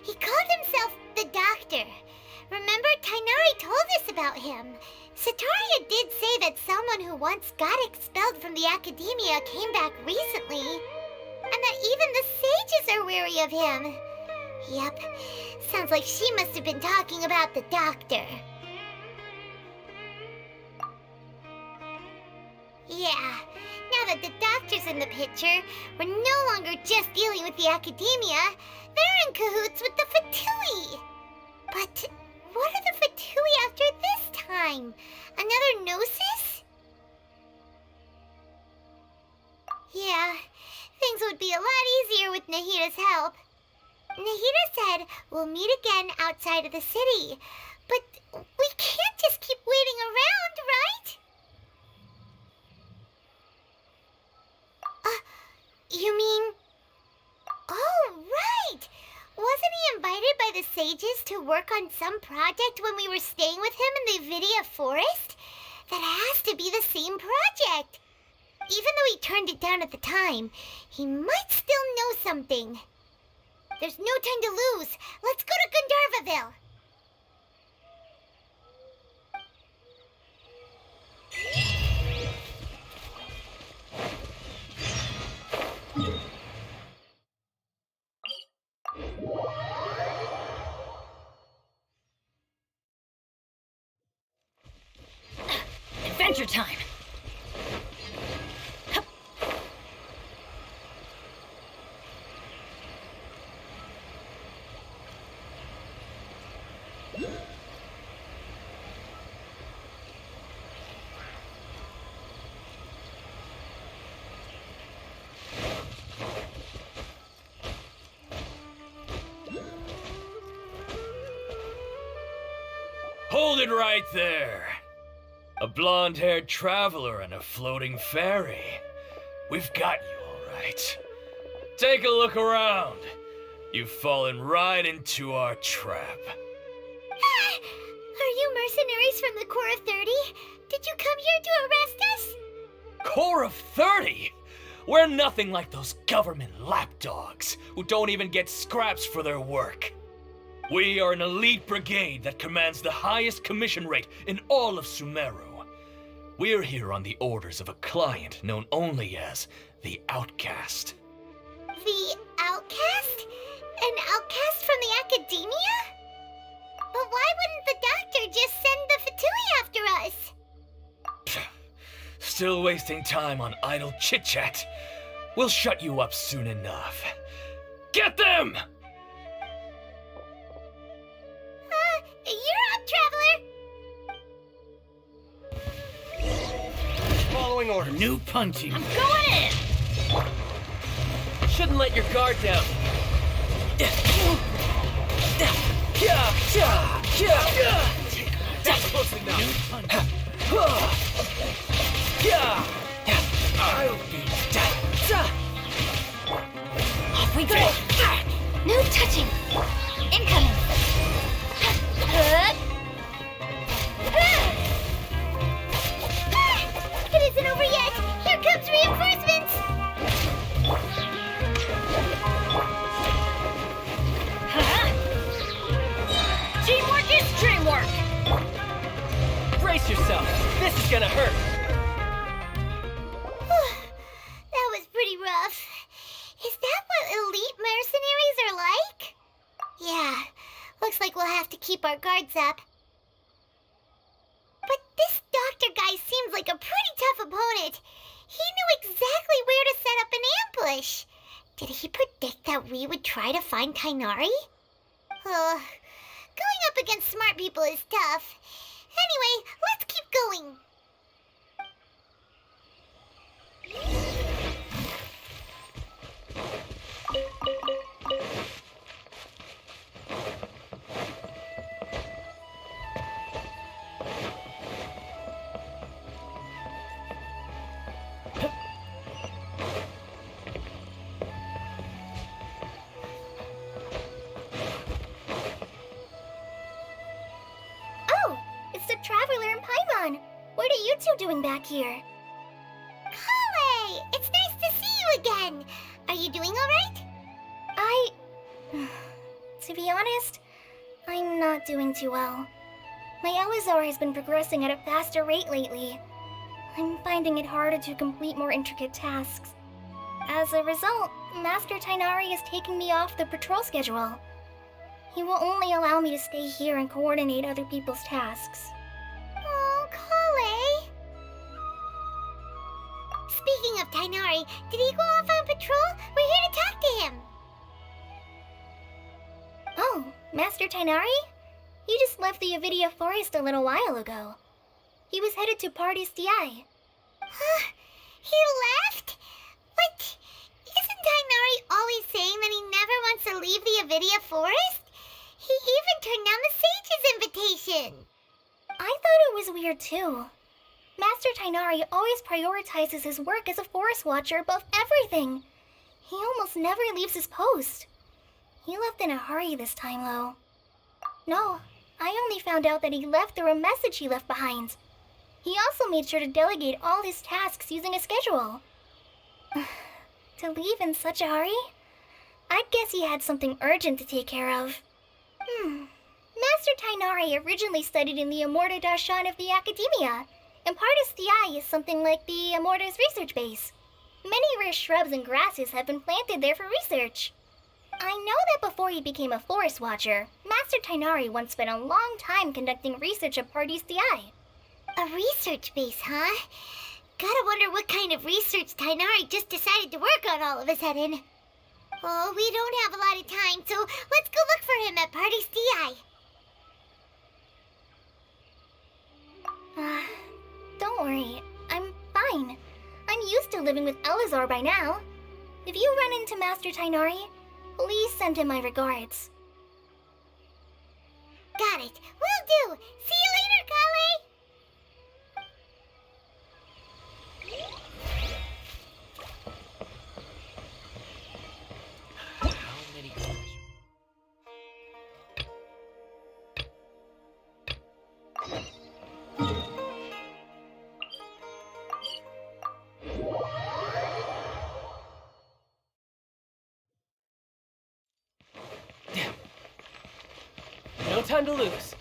Speaker 2: He called himself the Doctor. Remember, Tainari told us about him. Sataria did say that someone who once got expelled from the academia came back recently. And that even the sages are wary of him. Yep, sounds like she must have been talking about the Doctor. Yeah, now that the Doctor's in the picture, we're no longer just dealing with the academia. They're in cahoots with the Fatui. But what are the Fatui after this time? Another Gnosis? Yeah, things would be a lot easier with Nahida's help. Nahida said we'll meet again outside of the city. But we can't just keep waiting around, right? You mean... Oh, right! Wasn't he invited by the sages to work on some project when we were staying with him in the Vidia Forest? That has to be the same project. Even though he turned it down at the time, he might still know something. There's no time to lose. Let's go to Gandharvaville.
Speaker 1: Adventure time!
Speaker 8: Hold it right there. A blonde-haired traveler and a floating fairy. We've got you all right. Take a look around. You've fallen right into our trap.
Speaker 2: Are you mercenaries from the Corps of 30? Did you come here to arrest us?
Speaker 8: Corps of 30? We're nothing like those government lapdogs who don't even get scraps for their work. We are an elite brigade that commands the highest commission rate in all of Sumeru. We're here on the orders of a client known only as the Outcast.
Speaker 2: The Outcast? An outcast from the academia? But why wouldn't the doctor just send the Fatui after us?
Speaker 8: Still wasting time on idle chit-chat. We'll shut you up soon enough. Get them!
Speaker 2: You're up, Traveler!
Speaker 9: Following order.
Speaker 8: New punching.
Speaker 6: I'm going in!
Speaker 8: Shouldn't let your guard down. That's close enough. I'll be
Speaker 6: Off we go!
Speaker 1: No touching. Incoming.
Speaker 2: It isn't over yet! Here comes reinforcements!
Speaker 6: Teamwork is dreamwork!
Speaker 8: brace yourself. This is gonna hurt.
Speaker 2: That was pretty rough. Is that what elite mercenaries are like? Yeah, looks like we'll have to keep our guards up. But this doctor guy seems like a pretty tough opponent. He knew exactly where to set up an ambush. Did he predict that we would try to find Tainari? Going up against smart people is tough. Anyway, let's keep going. Oh, it's the Traveler and Paimon. What are you two doing back here? Kale, it's nice to see you again. Are you doing all right? To be honest, I'm not doing too well. My Elazar has been progressing at a faster rate lately. I'm finding it harder to complete more intricate tasks. As a result, Master Tainari is taking me off the patrol schedule. He will only allow me to stay here and coordinate other people's tasks. Oh, Kale. Speaking of Tainari, did he go off on patrol? We're here to talk to him. Oh, Master Tainari? He just left the Avidia Forest a little while ago. He was headed to Party's DI. Huh? He left? But isn't Tainari always saying that he never wants to leave the Avidia Forest? He even turned down the Sage's invitation. I thought it was weird too. Master Tainari always prioritizes his work as a forest watcher above everything. He almost never leaves his post. He left in a hurry this time, though. No, I only found out that he left through a message he left behind. He also made sure to delegate all his tasks using a schedule. To leave in such a hurry? I'd guess he had something urgent to take care of. Master Tainari originally studied in the Immortal Darshan of the Academia, and Partis DI is something like the Immortal's research base. Many rare shrubs and grasses have been planted there for research. I know that before he became a forest watcher, Master Tainari once spent a long time conducting research at Partis DI. A research base, huh? Gotta wonder what kind of research Tainari just decided to work on all of a sudden. Oh, we don't have a lot of time, so let's go look for him at Party's DI. Don't worry. I'm fine. I'm used to living with Elazar by now. If you run into Master Tainari, please send him my regards. Got it. Will do. See you later, Kale.
Speaker 8: No time to lose.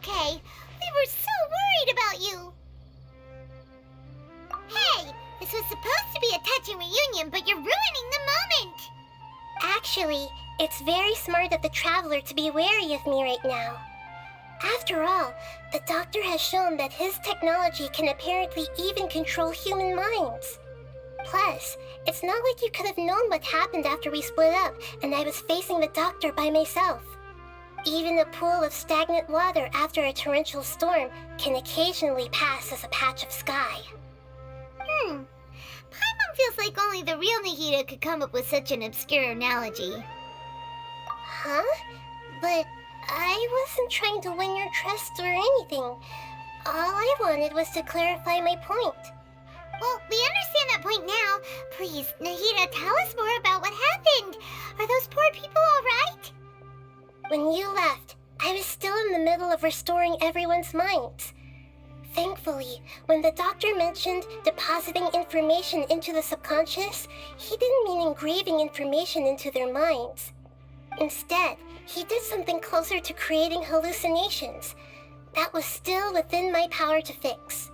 Speaker 2: okay. We were so worried about you. Hey, this was supposed to be a touching reunion, but you're ruining the moment. Actually, it's very smart of the Traveler to be wary of me right now. After all, the Doctor has shown that his technology can apparently even control human minds. Plus, it's not like you could have known what happened after we split up and I was facing the Doctor by myself. Even a pool of stagnant water after a torrential storm can occasionally pass as a patch of sky. Paimon feels like only the real Nahida could come up with such an obscure analogy. Huh? But I wasn't trying to win your trust or anything. All I wanted was to clarify my point. Well, we understand that point now. Please, Nahida, tell us more about what happened. Are those poor people all right? When you left, I was still in the middle of restoring everyone's minds. Thankfully, when the Doctor mentioned depositing information into the subconscious, he didn't mean engraving information into their minds. Instead, he did something closer to creating hallucinations. That was still within my power to fix.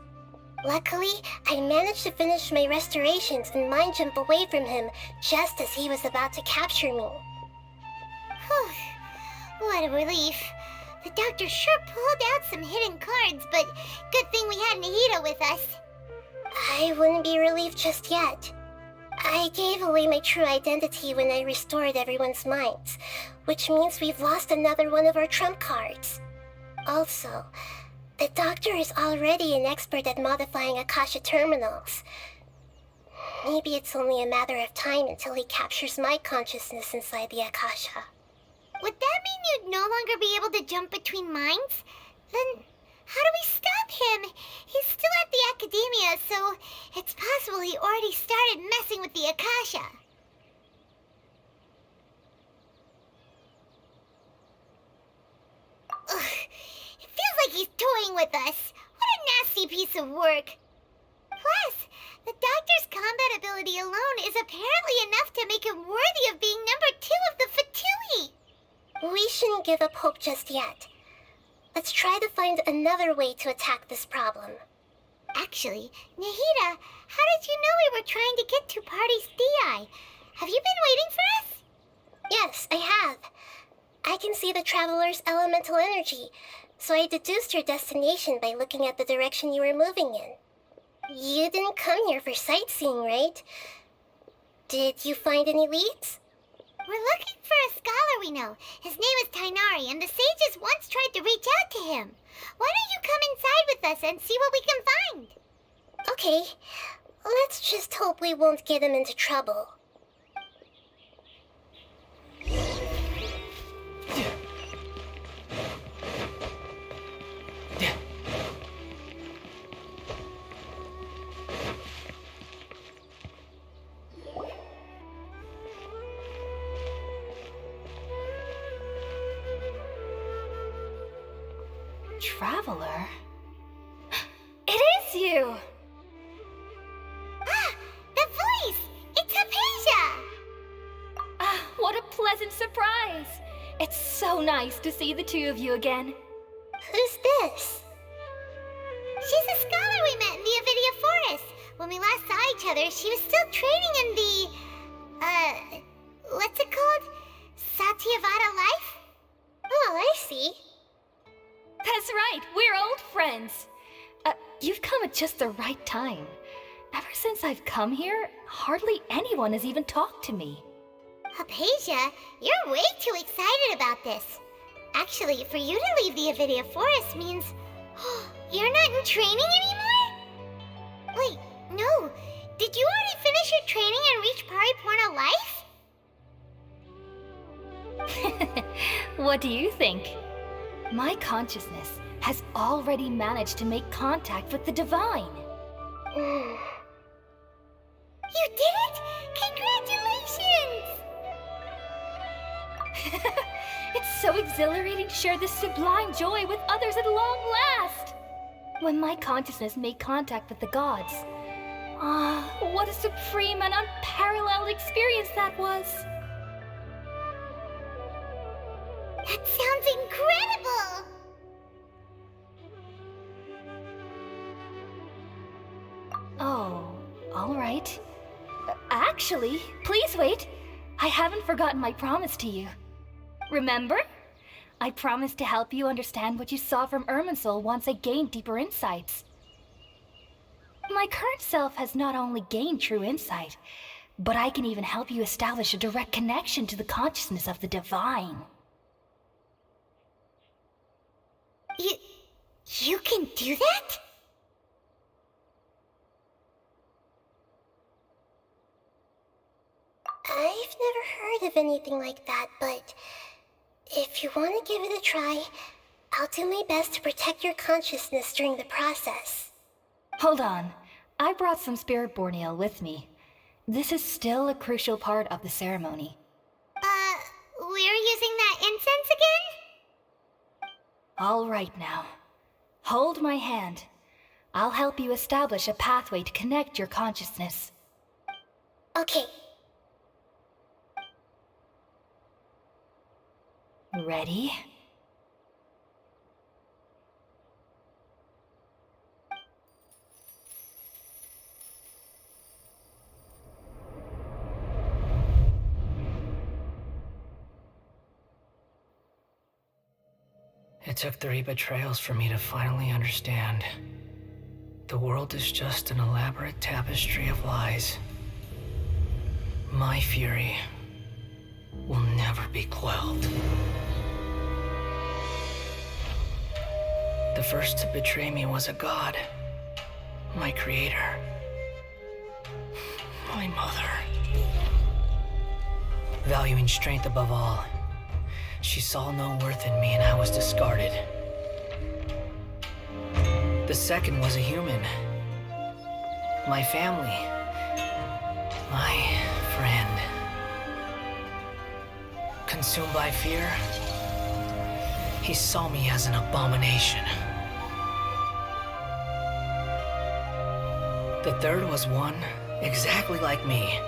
Speaker 2: Luckily, I managed to finish my restorations and mind jump away from him just as he was about to capture me. Whew. What a relief. The Doctor sure pulled out some hidden cards, but good thing we had Nahida with us. I wouldn't be relieved just yet. I gave away my true identity when I restored everyone's minds, which means we've lost another one of our trump cards. Also, the Doctor is already an expert at modifying Akasha terminals. Maybe it's only a matter of time until he captures my consciousness inside the Akasha. Would that mean you'd no longer be able to jump between minds? Then how do we stop him? He's still at the Academia, so it's possible he already started messing with the Akasha. Ugh, it feels like he's toying with us. What a nasty piece of work. Plus, the Doctor's combat ability alone is apparently enough to make him worthy of being number 2 of the Fatui. We shouldn't give up hope just yet. Let's try to find another way to attack this problem. Actually, Nahida, how did you know we were trying to get to Party's DI? Have you been waiting for us? Yes, I have. I can see the Traveler's elemental energy, so I deduced your destination by looking at the direction you were moving in. You didn't come here for sightseeing, right? Did you find any leads? We're looking for a scholar we know. His name is Tainari, and the sages once tried to reach out to him. Why don't you come inside with us and see what we can find? Okay. Let's just hope we won't get him into trouble.
Speaker 6: Traveler? It is you!
Speaker 2: Ah! The voice! It's Hypatia!
Speaker 1: Ah, what a pleasant surprise! It's so nice to see the two of you again.
Speaker 2: Who's this? She's a scholar we met in the Avidia Forest. When we last saw each other, she was still training in the... what's it called? Satyavada life? Oh, I see.
Speaker 1: That's right, we're old friends. You've come at just the right time. Ever since I've come here, hardly anyone has even talked to me.
Speaker 2: Hypatia, you're way too excited about this. Actually, for you to leave the Avidia Forest means... you're not in training anymore? Wait, no. Did you already finish your training and reach Paripurna life?
Speaker 1: What do you think? My consciousness has already managed to make contact with the divine.
Speaker 2: You did it! Congratulations!
Speaker 1: It's so exhilarating to share this sublime joy with others at long last! When my consciousness made contact with the gods, what a supreme and unparalleled experience that was!
Speaker 2: That sounds incredible!
Speaker 1: Actually, please wait. I haven't forgotten my promise to you. Remember? I promised to help you understand what you saw from Irminsul once I gained deeper insights. My current self has not only gained true insight, but I can even help you establish a direct connection to the consciousness of the divine.
Speaker 2: You can do that? I've never heard of anything like that, but if you want to give it a try, I'll do my best to protect your consciousness during the process.
Speaker 1: Hold on. I brought some spirit-born ale with me. This is still a crucial part of the ceremony.
Speaker 2: We're using that incense again?
Speaker 1: All right now. Hold my hand. I'll help you establish a pathway to connect your consciousness.
Speaker 2: Okay.
Speaker 1: Ready?
Speaker 4: It took 3 betrayals for me to finally understand. The world is just an elaborate tapestry of lies. My fury will never be quelled. The first to betray me was a god. My creator. My mother. Valuing strength above all, she saw no worth in me and I was discarded. The second was a human. My family. My friend. Consumed by fear, he saw me as an abomination. The third was one exactly like me.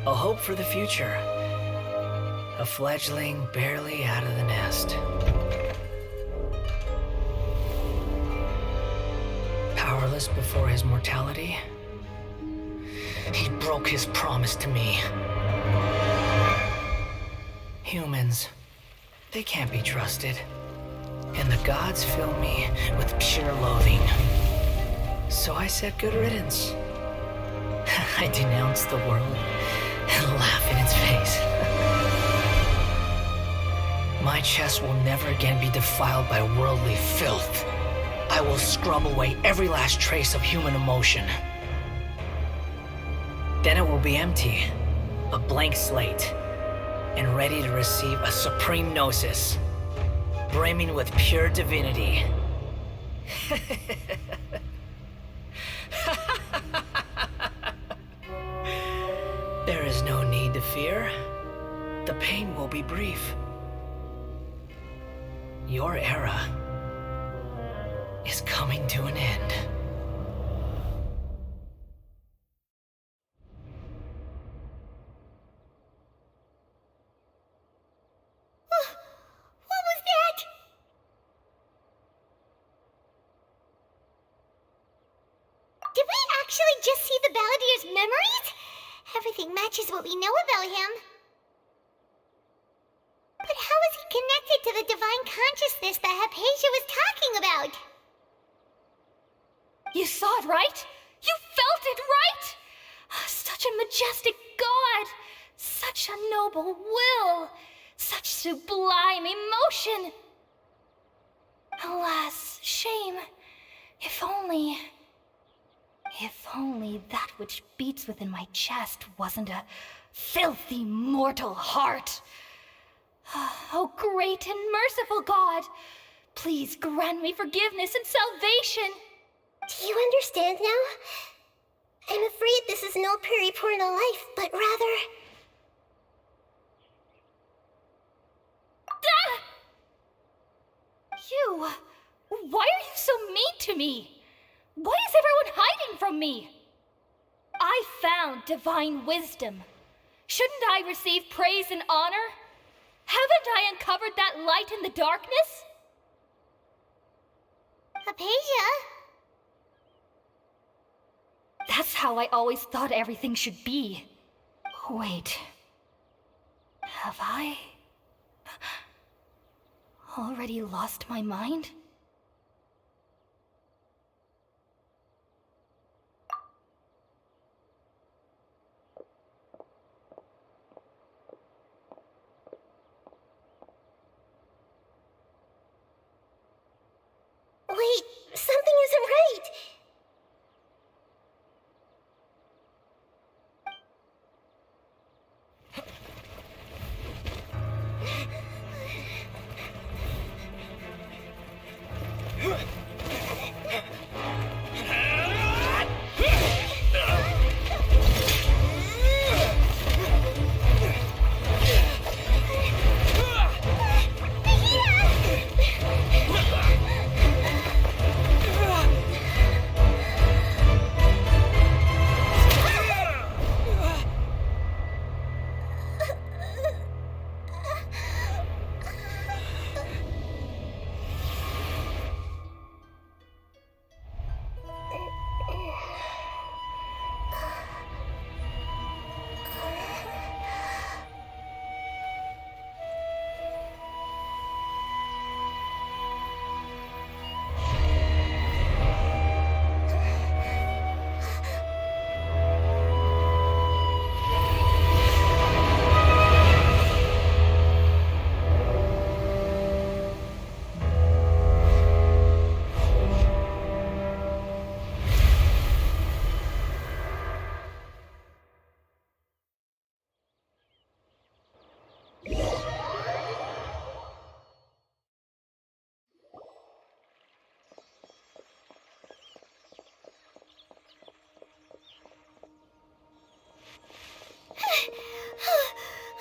Speaker 4: A hope for the future. A fledgling barely out of the nest. Powerless before his mortality, he broke his promise to me. Humans, they can't be trusted. And the gods fill me with pure loathing. So I said good riddance. I denounced the world and laugh in its face. My chest will never again be defiled by worldly filth. I will scrub away every last trace of human emotion. Then it will be empty, a blank slate, and ready to receive a supreme gnosis, brimming with pure divinity. There is no need to fear. The pain will be brief. Your era is coming to an end.
Speaker 2: What was that? Did we actually just see the Balladeer's memories? Everything matches what we know about him. But how is he connected to the divine consciousness that Hypatia was talking about?
Speaker 1: You saw it, right? You felt it, right? Such a majestic god! Such a noble will! Such sublime emotion! Alas, shame. If only that which beats within my chest wasn't a filthy mortal heart. Oh, great and merciful God, please grant me forgiveness and salvation.
Speaker 2: Do you understand now? I'm afraid this is no periporno life, but rather...
Speaker 1: Ah! You! Why are you so mean to me? Why is everyone hiding from me? I found divine wisdom. Shouldn't I receive praise and honor? Haven't I uncovered that light in the darkness?
Speaker 2: Hypatia?
Speaker 1: That's how I always thought everything should be. Wait. Have I already lost my mind?
Speaker 2: Wait, something isn't right.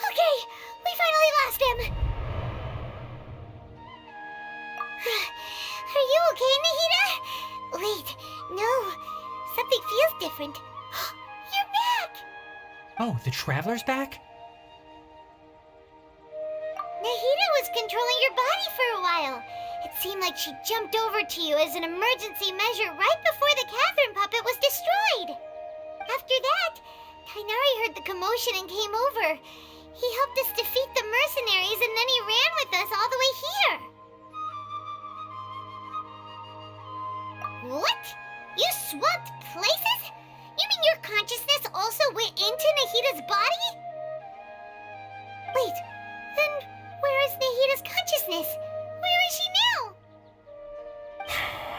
Speaker 2: Okay, we finally lost him. Are you okay, Nahida? Wait, no. Something feels different. You're back!
Speaker 9: Oh, the Traveler's back?
Speaker 2: Nahida was controlling your body for a while. It seemed like she jumped over to you as an emergency measure right before the Catherine puppet was destroyed. After that, Kainari heard the commotion and came over. He helped us defeat the mercenaries and then he ran with us all the way here. What? You swapped places? You mean your consciousness also went into Nahida's body? Wait, then where is Nahida's consciousness? Where is she now?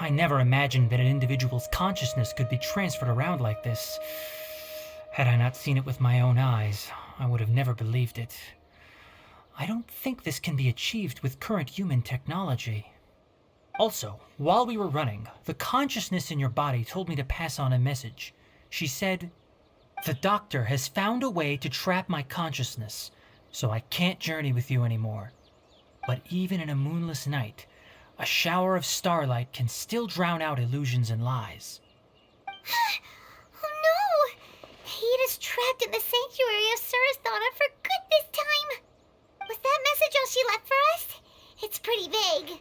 Speaker 9: I never imagined that an individual's consciousness could be transferred around like this. Had I not seen it with my own eyes, I would have never believed it. I don't think this can be achieved with current human technology. Also, while we were running, the consciousness in your body told me to pass on a message. She said, "The doctor has found a way to trap my consciousness, so I can't journey with you anymore. But even in a moonless night, a shower of starlight can still drown out illusions and lies."
Speaker 2: Oh no! Nahida's trapped in the sanctuary of Surathana for good this time. Was that message all she left for us? It's pretty vague.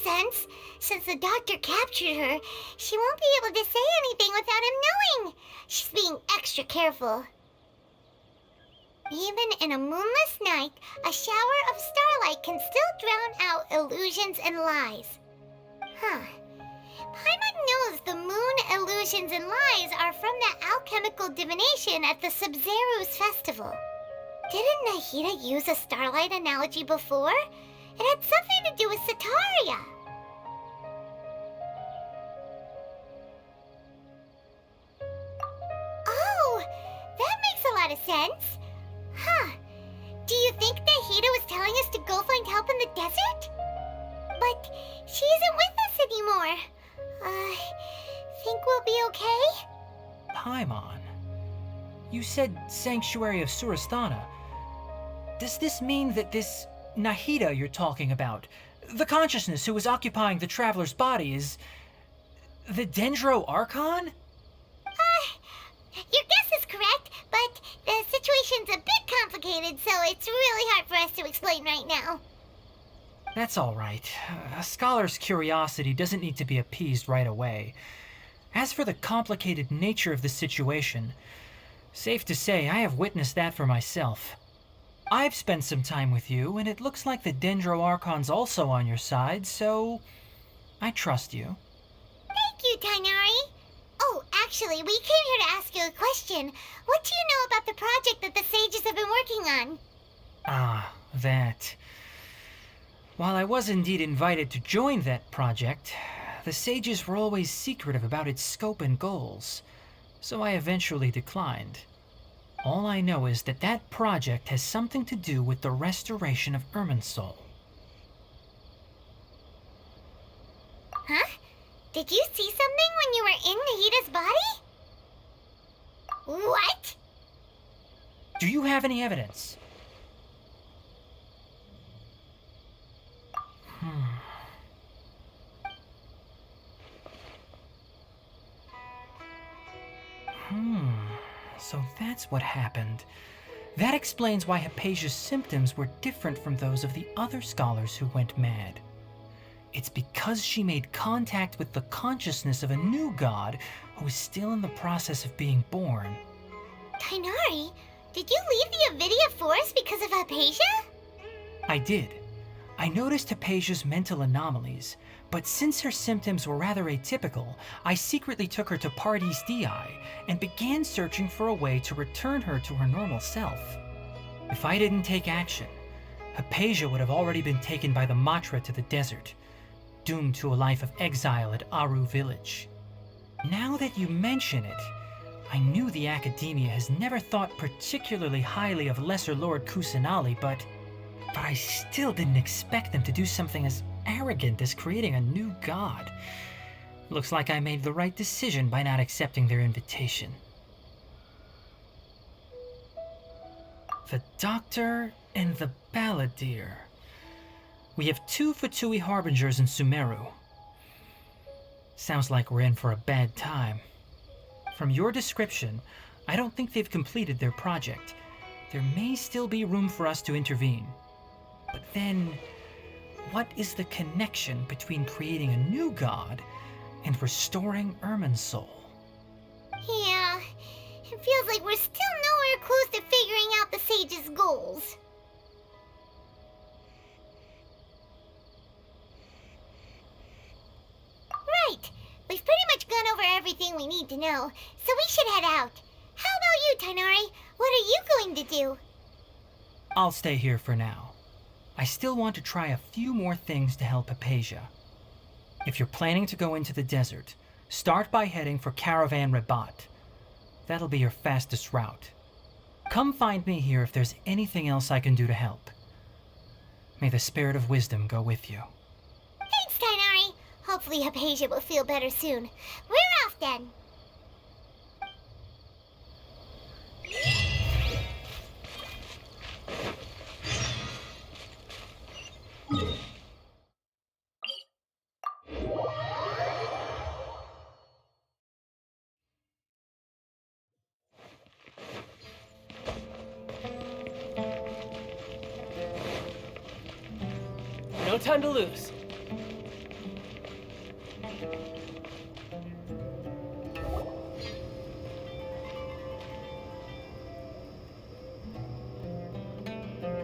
Speaker 2: Sense. Since the doctor captured her, she won't be able to say anything without him knowing. She's being extra careful. Even in a moonless night, a shower of starlight can still drown out illusions and lies. Huh. Paimon knows the moon illusions and lies are from that alchemical divination at the Sub-Zero's festival. Didn't Nahida use a starlight analogy before? It had something to do with Sataria. Oh, that makes a lot of sense. Huh. Do you think Nahida was telling us to go find help in the desert? But she isn't with us anymore. Think we'll be okay?
Speaker 9: Paimon, you said Sanctuary of Surasthana. Does this mean that this Nahida you're talking about, the consciousness who was occupying the traveler's body, is the Dendro Archon?
Speaker 2: Your guess is correct, but the situation's a bit complicated, so it's really hard for us to explain right now.
Speaker 9: That's all right. A scholar's curiosity doesn't need to be appeased right away. As for the complicated nature of the situation, safe to say I have witnessed that for myself. I've spent some time with you, and it looks like the Dendro Archon's also on your side, so I trust you.
Speaker 2: Thank you, Tainari. Oh, actually, we came here to ask you a question. What do you know about the project that the sages have been working on?
Speaker 9: Ah, that. While I was indeed invited to join that project, the sages were always secretive about its scope and goals, so I eventually declined. All I know is that that project has something to do with the restoration of Irminsul.
Speaker 2: Huh? Did you see something when you were in Nahida's body? What?
Speaker 9: Do you have any evidence? So that's what happened. That explains why Hypatia's symptoms were different from those of the other scholars who went mad. It's because she made contact with the consciousness of a new god who is still in the process of being born.
Speaker 2: Tainari, did you leave the Avidia Forest because of Hypatia?
Speaker 9: I did. I noticed Hypatia's mental anomalies, but since her symptoms were rather atypical, I secretly took her to Pardis Dii and began searching for a way to return her to her normal self. If I didn't take action, Hypatia would have already been taken by the Matra to the desert, doomed to a life of exile at Aru village. Now that you mention it, I knew the Academia has never thought particularly highly of Lesser Lord Kusanali, but I still didn't expect them to do something as arrogant as creating a new god. Looks like I made the right decision by not accepting their invitation. The Doctor and the Balladeer. We have 2 Fatui Harbingers in Sumeru. Sounds like we're in for a bad time. From your description, I don't think they've completed their project. There may still be room for us to intervene. But then, what is the connection between creating a new god and restoring Irminsul?
Speaker 2: Yeah, it feels like we're still nowhere close to figuring out the sage's goals. Right, we've pretty much gone over everything we need to know, so we should head out. How about you, Tainari? What are you going to do?
Speaker 9: I'll stay here for now. I still want to try a few more things to help Hypatia. If you're planning to go into the desert, start by heading for Caravan Rabat. That'll be your fastest route. Come find me here if there's anything else I can do to help. May the spirit of wisdom go with you.
Speaker 2: Thanks, Tainari. Hopefully Hypatia will feel better soon. We're off then.
Speaker 10: No time to lose.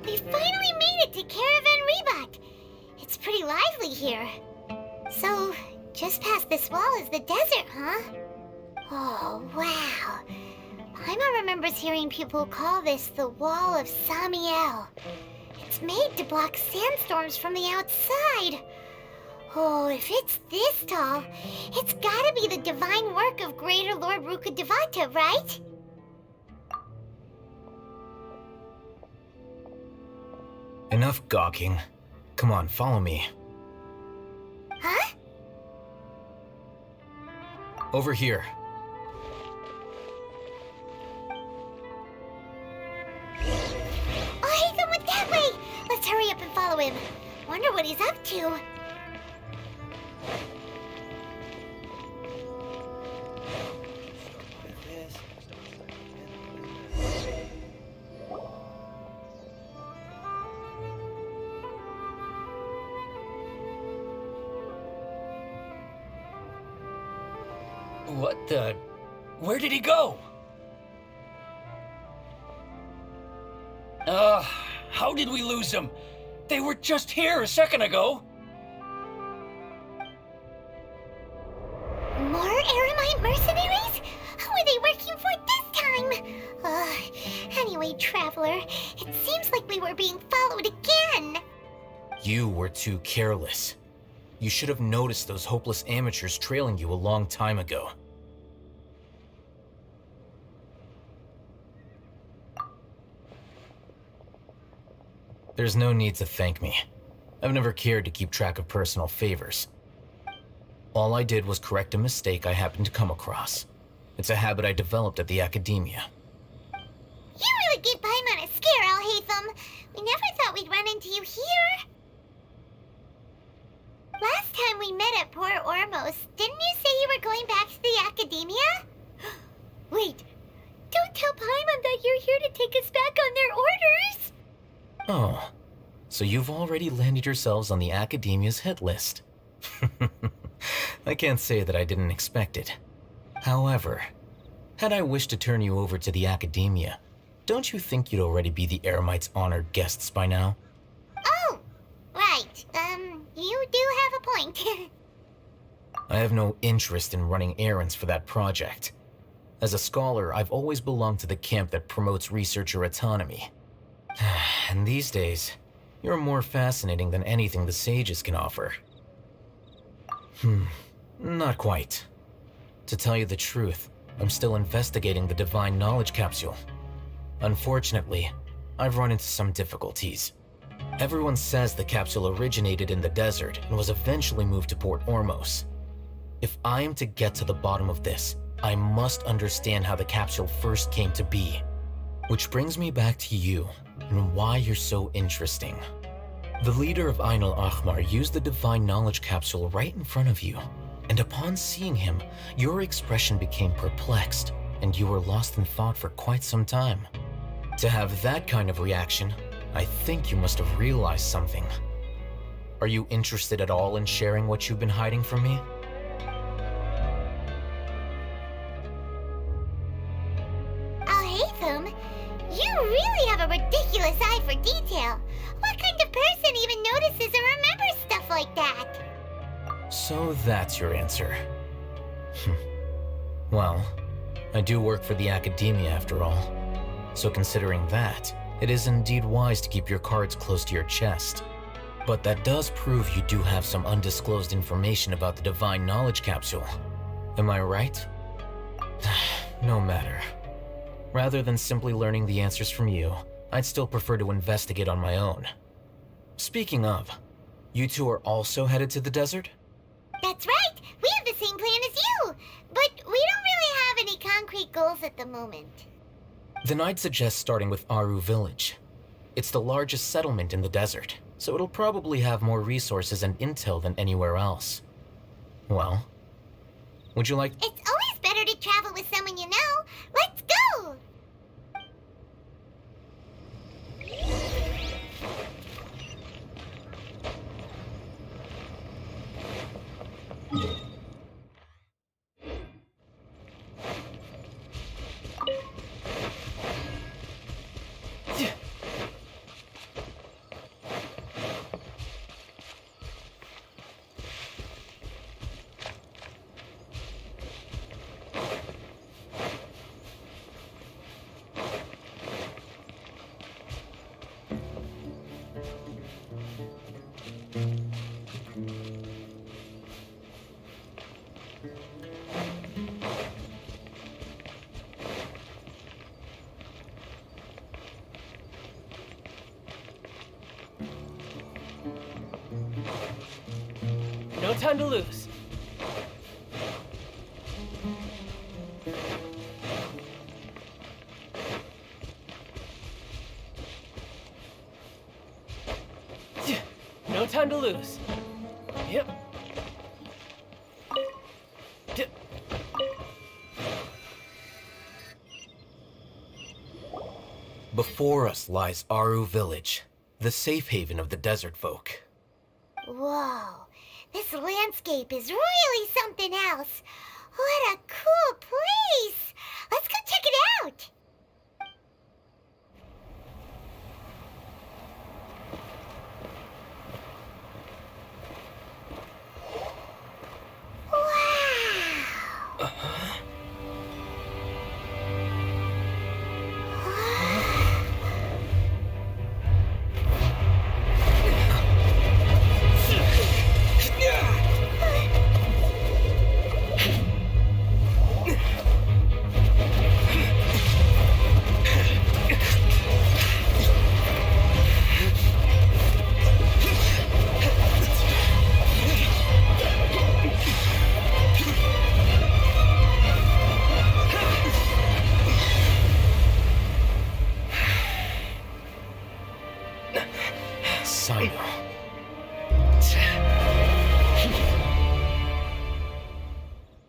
Speaker 2: We finally made it to Caravan Rebat. It's pretty lively here. So, Just past this wall is the desert, huh? Oh, wow. Paimon remembers hearing people call this the Wall of Samiel. It's made to block sandstorms from the outside. Oh, if it's this tall, it's gotta be the divine work of Greater Lord Rukkhadevata, right?
Speaker 10: Enough gawking. Come on, follow me.
Speaker 2: Huh?
Speaker 10: Over here.
Speaker 2: Oh, Hatham went that way! Let's hurry up and follow him. Wonder what he's up to.
Speaker 8: What the? Where did he go? How did we lose them? They were just here a second ago.
Speaker 2: More Eremite mercenaries? Who are they working for this time? Anyway, Traveler, it seems like we were being followed again.
Speaker 10: You were too careless. You should have noticed those hopeless amateurs trailing you a long time ago. There's no need to thank me. I've never cared to keep track of personal favors. All I did was correct a mistake I happened to come across. It's a habit I developed at the academia.
Speaker 2: You really gave Paimon a scare, Alhaitham. We never thought we'd run into you here. Last time we met at Port Ormos, didn't you say you were going back to the academia? Wait, don't tell Paimon that you're here to take us back on their orders!
Speaker 10: Oh, so you've already landed yourselves on the academia's hit list. I can't say that I didn't expect it. However, had I wished to turn you over to the academia, don't you think you'd already be the Eremites' honored guests by now?
Speaker 2: Oh, right. You do have a point.
Speaker 10: I have no interest in running errands for that project. As a scholar, I've always belonged to the camp that promotes researcher autonomy. And these days, you're more fascinating than anything the sages can offer. Not quite. To tell you the truth, I'm still investigating the Divine Knowledge Capsule. Unfortunately, I've run into some difficulties. Everyone says the capsule originated in the desert and was eventually moved to Port Ormos. If I am to get to the bottom of this, I must understand how the capsule first came to be. Which brings me back to you, and why you're so interesting. The leader of Ainul Ahmar used the Divine Knowledge Capsule right in front of you, and upon seeing him, your expression became perplexed, and you were lost in thought for quite some time. To have that kind of reaction, I think you must have realized something. Are you interested at all in sharing what you've been hiding from me?
Speaker 2: Alhaitham, you really have a ridiculous eye for detail. What kind of person even notices or remembers stuff like that?
Speaker 10: So that's your answer. Well, I do work for the academia after all. So considering that, it is indeed wise to keep your cards close to your chest. But that does prove you do have some undisclosed information about the Divine Knowledge Capsule. Am I right? No matter. Rather than simply learning the answers from you, I'd still prefer to investigate on my own. Speaking of, you two are also headed to the desert?
Speaker 2: That's right! We have the same plan as you! But we don't really have any concrete goals at the moment.
Speaker 10: Then I'd suggest starting with Aru Village. It's the largest settlement in the desert, so it'll probably have more resources and intel than anywhere else. Well, would you like...
Speaker 2: It's always better to travel with someone you know. Let's go!
Speaker 6: No time to lose. No time to lose. Yep.
Speaker 10: Before us lies Aru Village, the safe haven of the desert folk.
Speaker 2: Whoa, this landscape is really something else. What a cool place! Let's go check it out! Wow!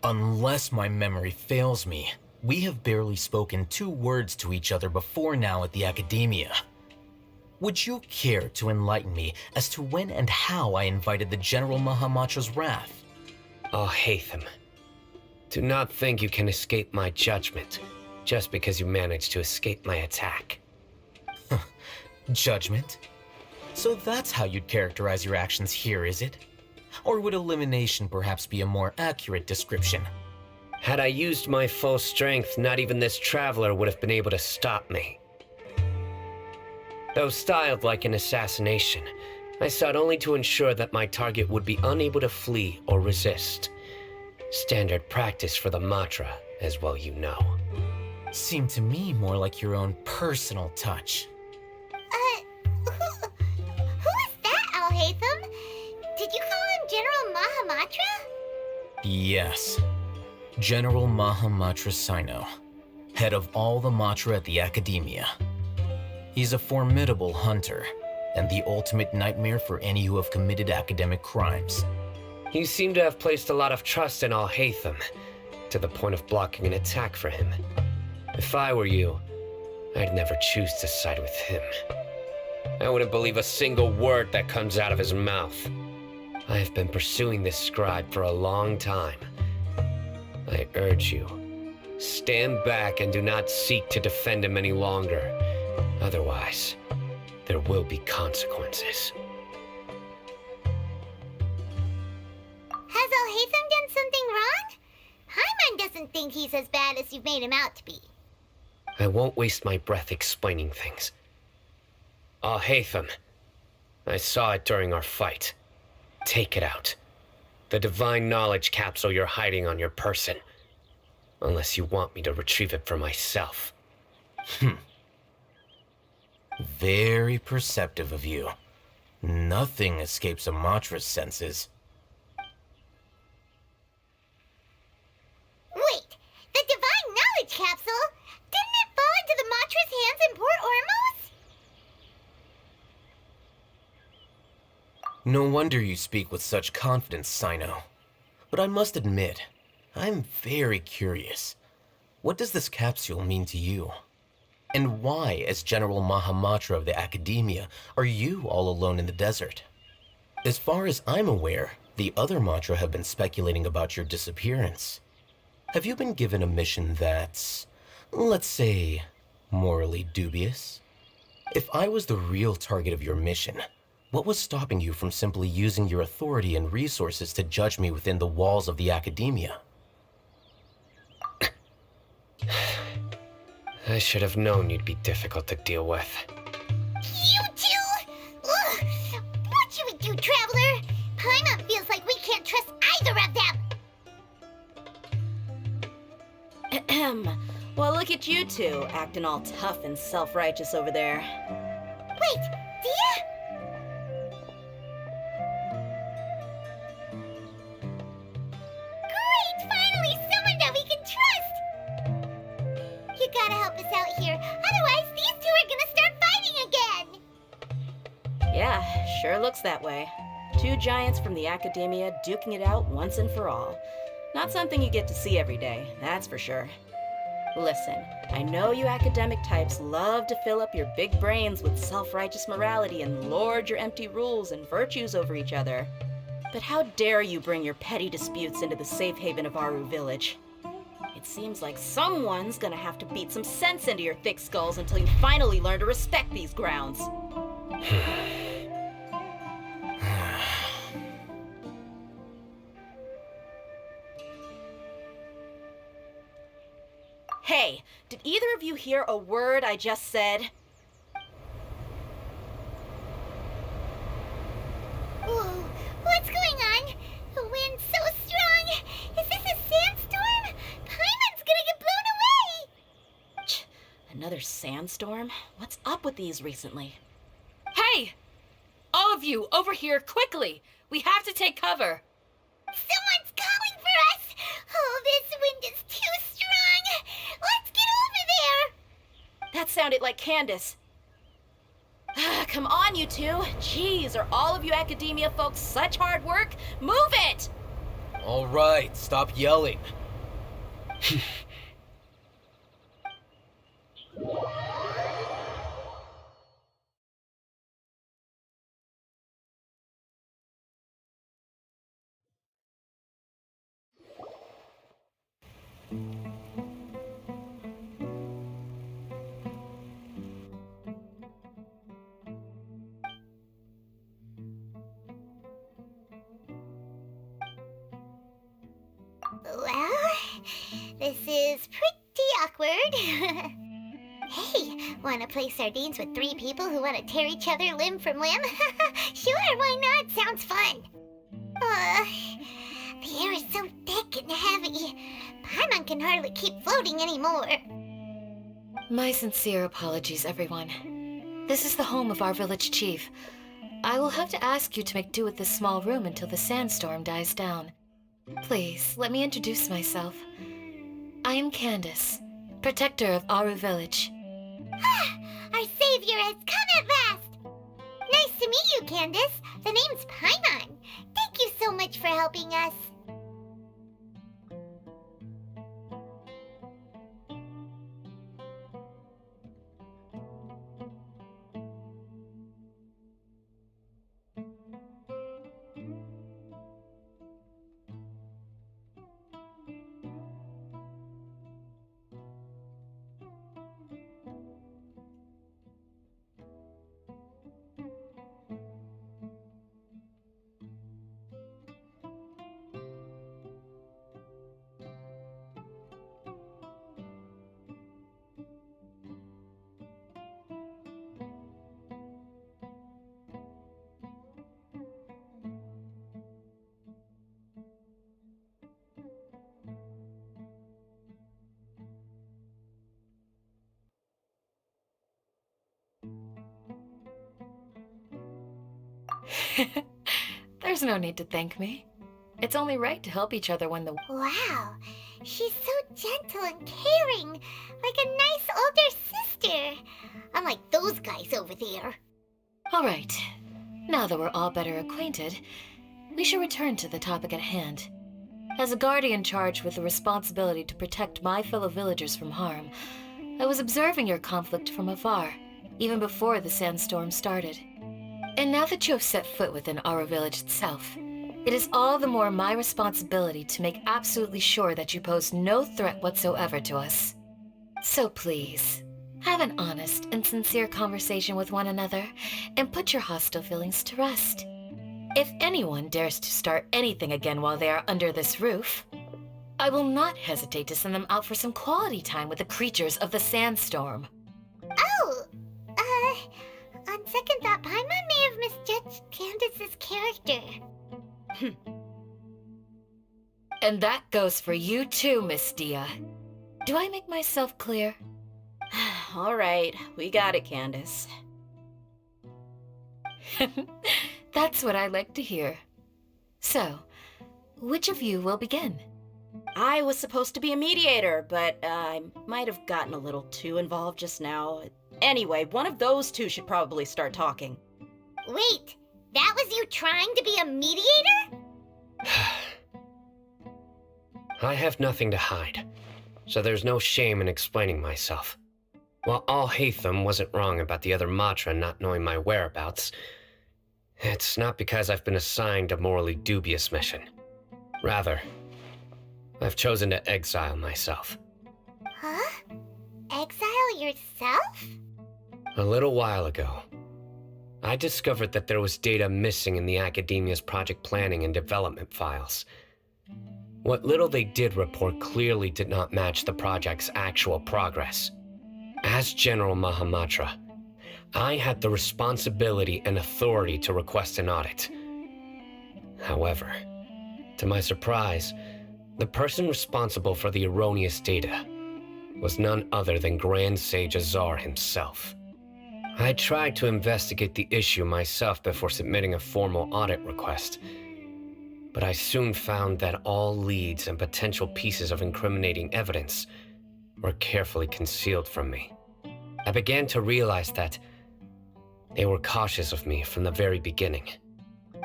Speaker 10: Unless my memory fails me, we have barely spoken 2 words to each other before now at the Academia. Would you care to enlighten me as to when and how I invited the General Mahamatra's wrath?
Speaker 11: Oh, Hatham. Do not think you can escape my judgment, just because you managed to escape my attack.
Speaker 10: Judgment? So that's how you'd characterize your actions here, is it? Or would elimination perhaps be a more accurate description?
Speaker 11: Had I used my full strength, not even this traveler would have been able to stop me. Though styled like an assassination, I sought only to ensure that my target would be unable to flee or resist. Standard practice for the Matra, as well you know.
Speaker 10: Seemed to me more like your own personal touch.
Speaker 2: Who is that, Alhaitham? Did you call him General Mahamatra?
Speaker 10: Yes. General Mahamatra Sino, head of all the Matra at the Academia. He's a formidable hunter, and the ultimate nightmare for any who have committed academic crimes.
Speaker 11: You seem to have placed a lot of trust in Alhaitham, to the point of blocking an attack for him. If I were you, I'd never choose to side with him. I wouldn't believe a single word that comes out of his mouth. I have been pursuing this scribe for a long time. I urge you, stand back and do not seek to defend him any longer. Otherwise, there will be consequences.
Speaker 2: Has Alhaitham done something wrong? Hyman doesn't think he's as bad as you've made him out to be.
Speaker 11: I won't waste my breath explaining things. Alhaitham, I saw it during our fight. Take it out. The divine knowledge capsule you're hiding on your person. Unless you want me to retrieve it for myself.
Speaker 10: Very perceptive of you. Nothing escapes a Matra's senses.
Speaker 2: Wait, the divine knowledge capsule? Didn't it fall into the Matra's hands in Port Ormos?
Speaker 10: No wonder you speak with such confidence, Sino. But I must admit, I'm very curious. What does this capsule mean to you? And why, as General Mahamatra of the Academia, are you all alone in the desert? As far as I'm aware, the other Matra have been speculating about your disappearance. Have you been given a mission that's, let's say, morally dubious? If I was the real target of your mission, what was stopping you from simply using your authority and resources to judge me within the walls of the Academia?
Speaker 11: I should have known you'd be difficult to deal with.
Speaker 2: You two? Ugh. What should we do, Traveler? Paimon feels like we can't trust either of them.
Speaker 12: Well, look at you two, acting all tough and self-righteous over there.
Speaker 2: Wait, Dia? help us out here. Otherwise, these two are gonna start fighting again.
Speaker 12: Yeah, sure looks that way. Two giants from the academia duking it out once and for all. Not something you get to see every day, that's for sure. Listen, I know you academic types love to fill up your big brains with self-righteous morality and lord your empty rules and virtues over each other. But how dare you bring your petty disputes into the safe haven of Aru Village? It seems like someone's gonna have to beat some sense into your thick skulls until you finally learn to respect these grounds. Hey, did either of you hear a word I just said?
Speaker 2: Whoa, what's going on? The wind's so strong. Is this a sandstorm? Paimon's gonna get blown away.
Speaker 12: Another sandstorm? What's up with these recently?
Speaker 6: Hey! All of you, over here, quickly! We have to take cover!
Speaker 2: Someone's calling for us! Oh, this wind is too strong! Let's get over there!
Speaker 12: That sounded like Candace. Come on, you two. Jeez, are all of you academia folks such hard work? Move it!
Speaker 10: All right, stop yelling.
Speaker 2: Well, this is pretty awkward. Hey, wanna play sardines with three people who wanna tear each other limb from limb? Sure, why not? Sounds fun. The air is so thick and heavy. Paimon can hardly keep floating anymore.
Speaker 5: My sincere apologies, everyone. This is the home of our village chief. I will have to ask you to make do with this small room until the sandstorm dies down. Please, let me introduce myself. I am Candace, protector of Aru Village.
Speaker 2: Our savior has come at last! Nice to meet you, Candace. The name's Paimon. Thank you so much for helping us.
Speaker 5: There's no need to thank me. It's only right to help each other when the...
Speaker 2: Wow, she's so gentle and caring, like a nice older sister. Unlike those guys over there.
Speaker 5: All right. Now that we're all better acquainted, we should return to the topic at hand. As a guardian charged with the responsibility to protect my fellow villagers from harm, I was observing your conflict from afar, even before the sandstorm started. And now that you have set foot within Aru Village itself, it is all the more my responsibility to make absolutely sure that you pose no threat whatsoever to us. So please, have an honest and sincere conversation with one another and put your hostile feelings to rest. If anyone dares to start anything again while they are under this roof, I will not hesitate to send them out for some quality time with the creatures of the sandstorm.
Speaker 2: Oh, on second thought, Paimon may have misjudged Candace's character.
Speaker 5: And that goes for you too, Miss Dia. Do I make myself clear?
Speaker 12: All right, we got it, Candace.
Speaker 5: That's what I like to hear. So, which of you will begin?
Speaker 12: I was supposed to be a mediator, but I might have gotten a little too involved just now. Anyway, one of those two should probably start talking.
Speaker 2: Wait, that was you trying to be a mediator?
Speaker 11: I have nothing to hide, so there's no shame in explaining myself. While Al-Haytham wasn't wrong about the other Matra not knowing my whereabouts, it's not because I've been assigned a morally dubious mission. Rather, I've chosen to exile myself.
Speaker 2: Huh? Exile yourself?
Speaker 11: A little while ago, I discovered that there was data missing in the Academia's project planning and development files. What little they did report clearly did not match the project's actual progress. As General Mahamatra, I had the responsibility and authority to request an audit. However, to my surprise, the person responsible for the erroneous data was none other than Grand Sage Azar himself. I tried to investigate the issue myself before submitting a formal audit request, but I soon found that all leads and potential pieces of incriminating evidence were carefully concealed from me. I began to realize that they were cautious of me from the very beginning.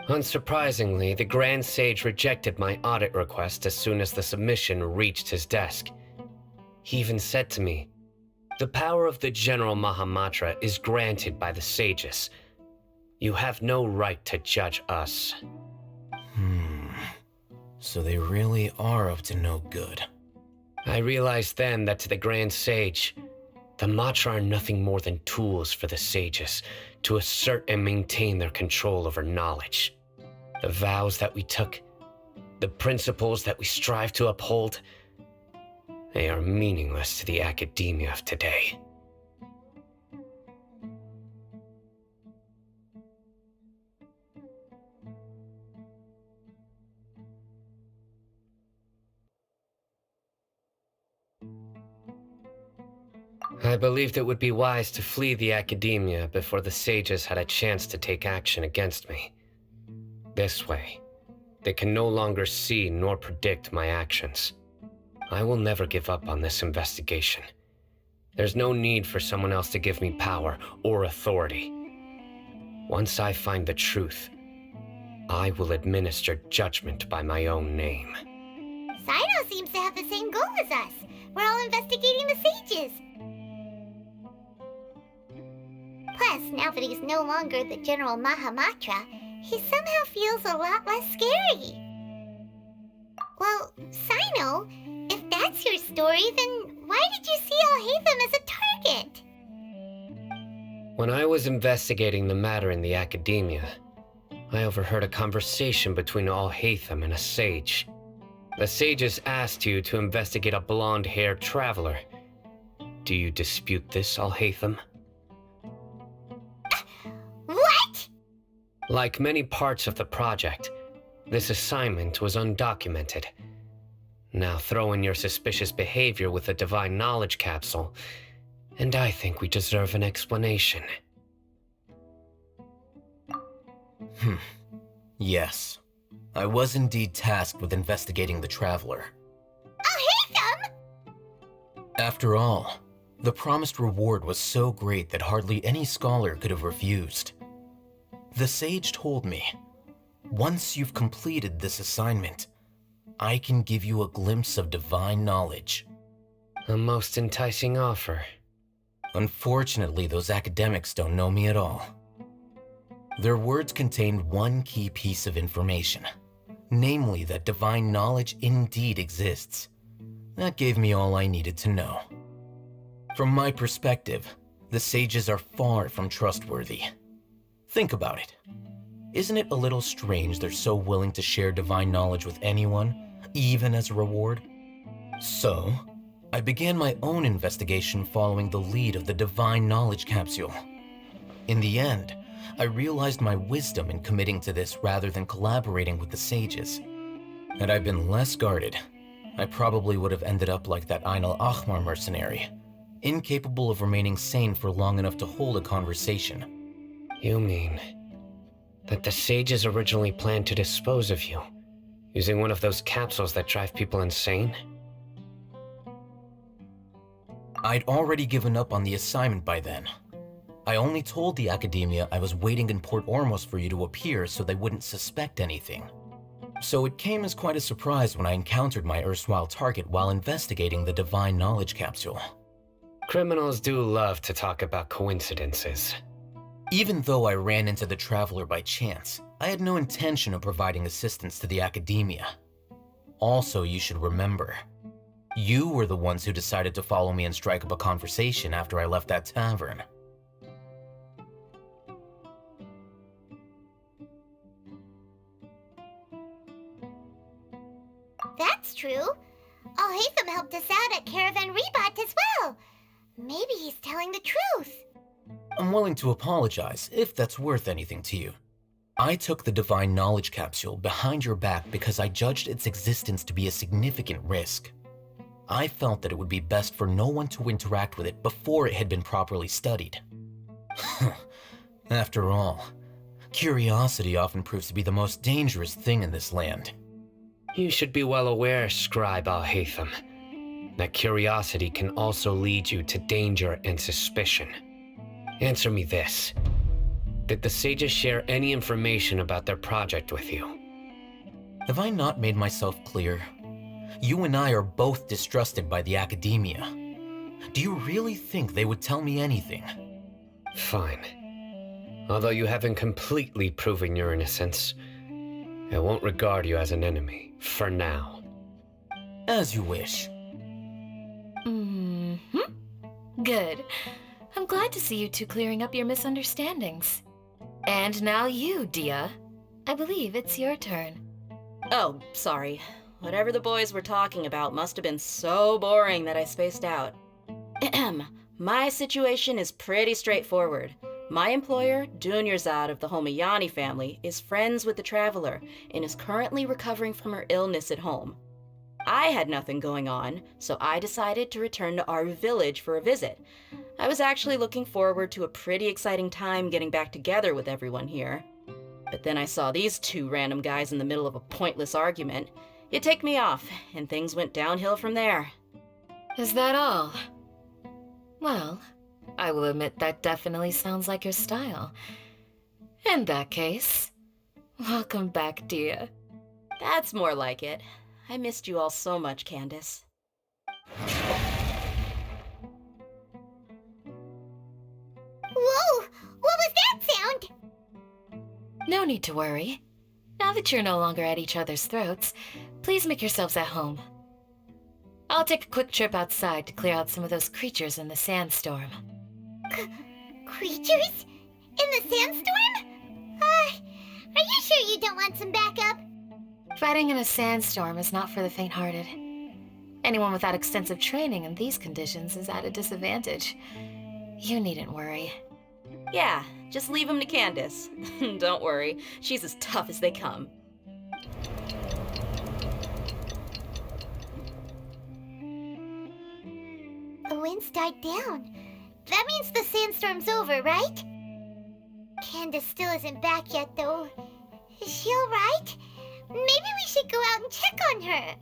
Speaker 11: Unsurprisingly, the Grand Sage rejected my audit request as soon as the submission reached his desk. He even said to me, "The power of the General Mahamatra is granted by the sages. You have no right to judge us."
Speaker 10: So they really are up to no good.
Speaker 11: I realized then that to the Grand Sage, the Matra are nothing more than tools for the sages to assert and maintain their control over knowledge. The vows that we took, the principles that we strive to uphold, they are meaningless to the academia of today. I believed it would be wise to flee the academia before the sages had a chance to take action against me. This way, they can no longer see nor predict my actions. I will never give up on this investigation. There's no need for someone else to give me power or authority. Once I find the truth, I will administer judgment by my own name.
Speaker 2: Sino seems to have the same goal as us. We're all investigating the sages. Plus, now that he's no longer the General Mahamatra, he somehow feels a lot less scary. Well, Sino, if that's your story, then why did you see Al-Haytham as a target?
Speaker 11: When I was investigating the matter in the academia, I overheard a conversation between Al-Haytham and a sage. The sages asked you to investigate a blonde-haired traveler. Do you dispute this, Al-Haytham?
Speaker 2: What?
Speaker 11: Like many parts of the project, this assignment was undocumented. Now throw in your suspicious behavior with a divine knowledge capsule, and I think we deserve an explanation.
Speaker 10: Yes. I was indeed tasked with investigating the Traveler.
Speaker 2: Al-Haytham!
Speaker 10: After all, the promised reward was so great that hardly any scholar could have refused. The sage told me, once you've completed this assignment, I can give you a glimpse of divine knowledge.
Speaker 11: A most enticing offer.
Speaker 10: Unfortunately, those academics don't know me at all. Their words contained one key piece of information, namely that divine knowledge indeed exists. That gave me all I needed to know. From my perspective, the sages are far from trustworthy. Think about it. Isn't it a little strange they're so willing to share divine knowledge with anyone, even as a reward? So, I began my own investigation following the lead of the divine knowledge capsule. In the end, I realized my wisdom in committing to this rather than collaborating with the sages. Had I been less guarded, I probably would have ended up like that Ain al-Ahmar mercenary, incapable of remaining sane for long enough to hold a conversation.
Speaker 11: You mean that the sages originally planned to dispose of you, Using one of those capsules that drive people insane?
Speaker 10: I'd already given up on the assignment by then. I only told the Academia I was waiting in Port Ormos for you to appear so they wouldn't suspect anything. So it came as quite a surprise when I encountered my erstwhile target while investigating the Divine Knowledge Capsule.
Speaker 11: Criminals do love to talk about coincidences.
Speaker 10: Even though I ran into the Traveler by chance, I had no intention of providing assistance to the Academia. Also, you should remember, you were the ones who decided to follow me and strike up a conversation after I left that tavern.
Speaker 2: That's true. Alhaitham helped us out at Caravan Rebat as well. Maybe he's telling the truth.
Speaker 10: I'm willing to apologize if that's worth anything to you. I took the Divine Knowledge Capsule behind your back because I judged its existence to be a significant risk. I felt that it would be best for no one to interact with it before it had been properly studied. After all, curiosity often proves to be the most dangerous thing in this land.
Speaker 11: You should be well aware, Scribe Alhaitham, that curiosity can also lead you to danger and suspicion. Answer me this. Did the sages share any information about their project with you?
Speaker 10: Have I not made myself clear? You and I are both distrusted by the Academia. Do you really think they would tell me anything?
Speaker 11: Fine. Although you haven't completely proven your innocence, I won't regard you as an enemy, for now.
Speaker 10: As you wish.
Speaker 5: Good. I'm glad to see you two clearing up your misunderstandings. And now you, Dia. I believe it's your turn.
Speaker 12: Oh, sorry. Whatever the boys were talking about must have been so boring that I spaced out. My situation is pretty straightforward. My employer, Dunyarzad of the Homayani family, is friends with the Traveler and is currently recovering from her illness at home. I had nothing going on, so I decided to return to our village for a visit. I was actually looking forward to a pretty exciting time getting back together with everyone here. But then I saw these two random guys in the middle of a pointless argument. It ticked me off, and things went downhill from there.
Speaker 5: Is that all? Well, I will admit that definitely sounds like your style. In that case, welcome back, Dia.
Speaker 12: That's more like it. I missed you all so much, Candace.
Speaker 2: Whoa! What was that sound?
Speaker 5: No need to worry. Now that you're no longer at each other's throats, please make yourselves at home. I'll take a quick trip outside to clear out some of those creatures in the sandstorm.
Speaker 2: Creatures? In the sandstorm? Are you sure you don't want some backup?
Speaker 5: Fighting in a sandstorm is not for the faint-hearted. Anyone without extensive training in these conditions is at a disadvantage. You needn't worry.
Speaker 12: Yeah, just leave him to Candace. Don't worry, she's as tough as they come.
Speaker 2: The wind's died down. That means the sandstorm's over, right? Candace still isn't back yet, though. Is she alright? Maybe we should go out and check on her.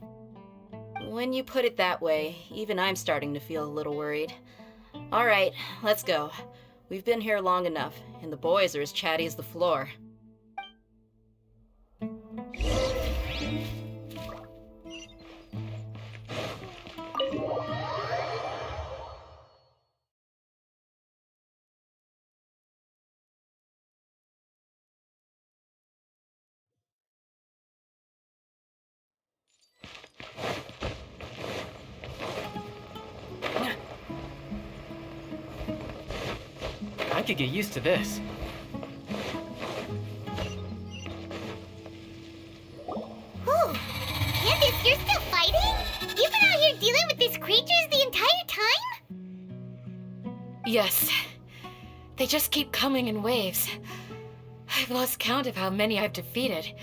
Speaker 12: When you put it that way, even I'm starting to feel a little worried. All right, let's go. We've been here long enough, and the boys are as chatty as the floor.
Speaker 9: I could get used to this.
Speaker 2: Whoa! Candace, you're still fighting? You've been out here dealing with these creatures the entire time?
Speaker 5: Yes. They just keep coming in waves. I've lost count of how many I've defeated.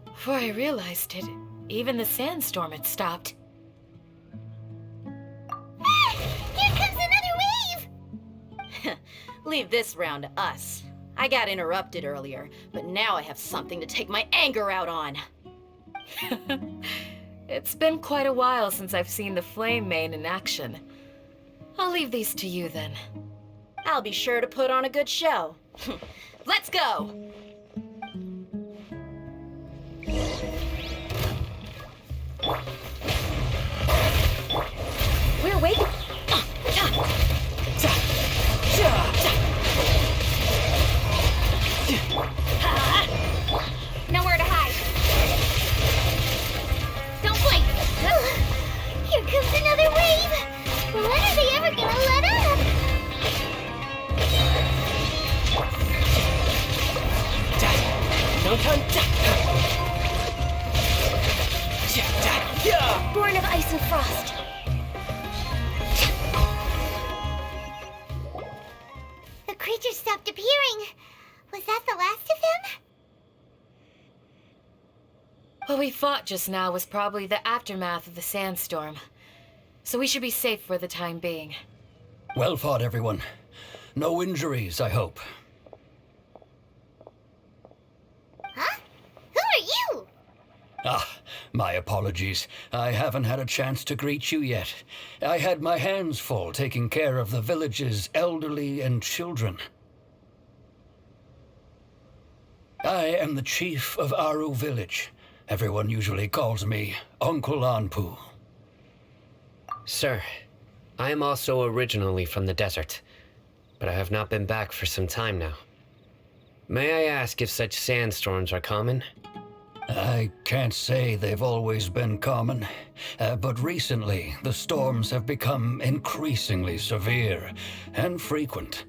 Speaker 5: Before I realized it, even the sandstorm had stopped.
Speaker 2: Ah! Here comes another wave!
Speaker 12: Leave this round to us. I got interrupted earlier, but now I have something to take my anger out on.
Speaker 6: It's been quite a while since I've seen the flame main in action. I'll leave these to you then.
Speaker 12: I'll be sure to put on a good show. Let's go! We're waiting.
Speaker 2: Nowhere to hide. Don't blink. Here comes another wave. When are they ever gonna let up?
Speaker 8: No time.
Speaker 2: Born of ice and frost. The creatures stopped appearing. Was that the last of them?
Speaker 6: What we fought just now was probably the aftermath of the sandstorm. So we should be safe for the time being.
Speaker 13: Well fought, everyone. No injuries, I hope.
Speaker 2: Huh? Who are you?
Speaker 13: Ah, my apologies. I haven't had a chance to greet you yet. I had my hands full taking care of the village's elderly and children. I am the chief of Aru village. Everyone usually calls me Uncle Anpu.
Speaker 11: Sir, I am also originally from the desert, but I have not been back for some time now. May I ask if such sandstorms are common?
Speaker 13: I can't say they've always been common, but recently the storms have become increasingly severe and frequent.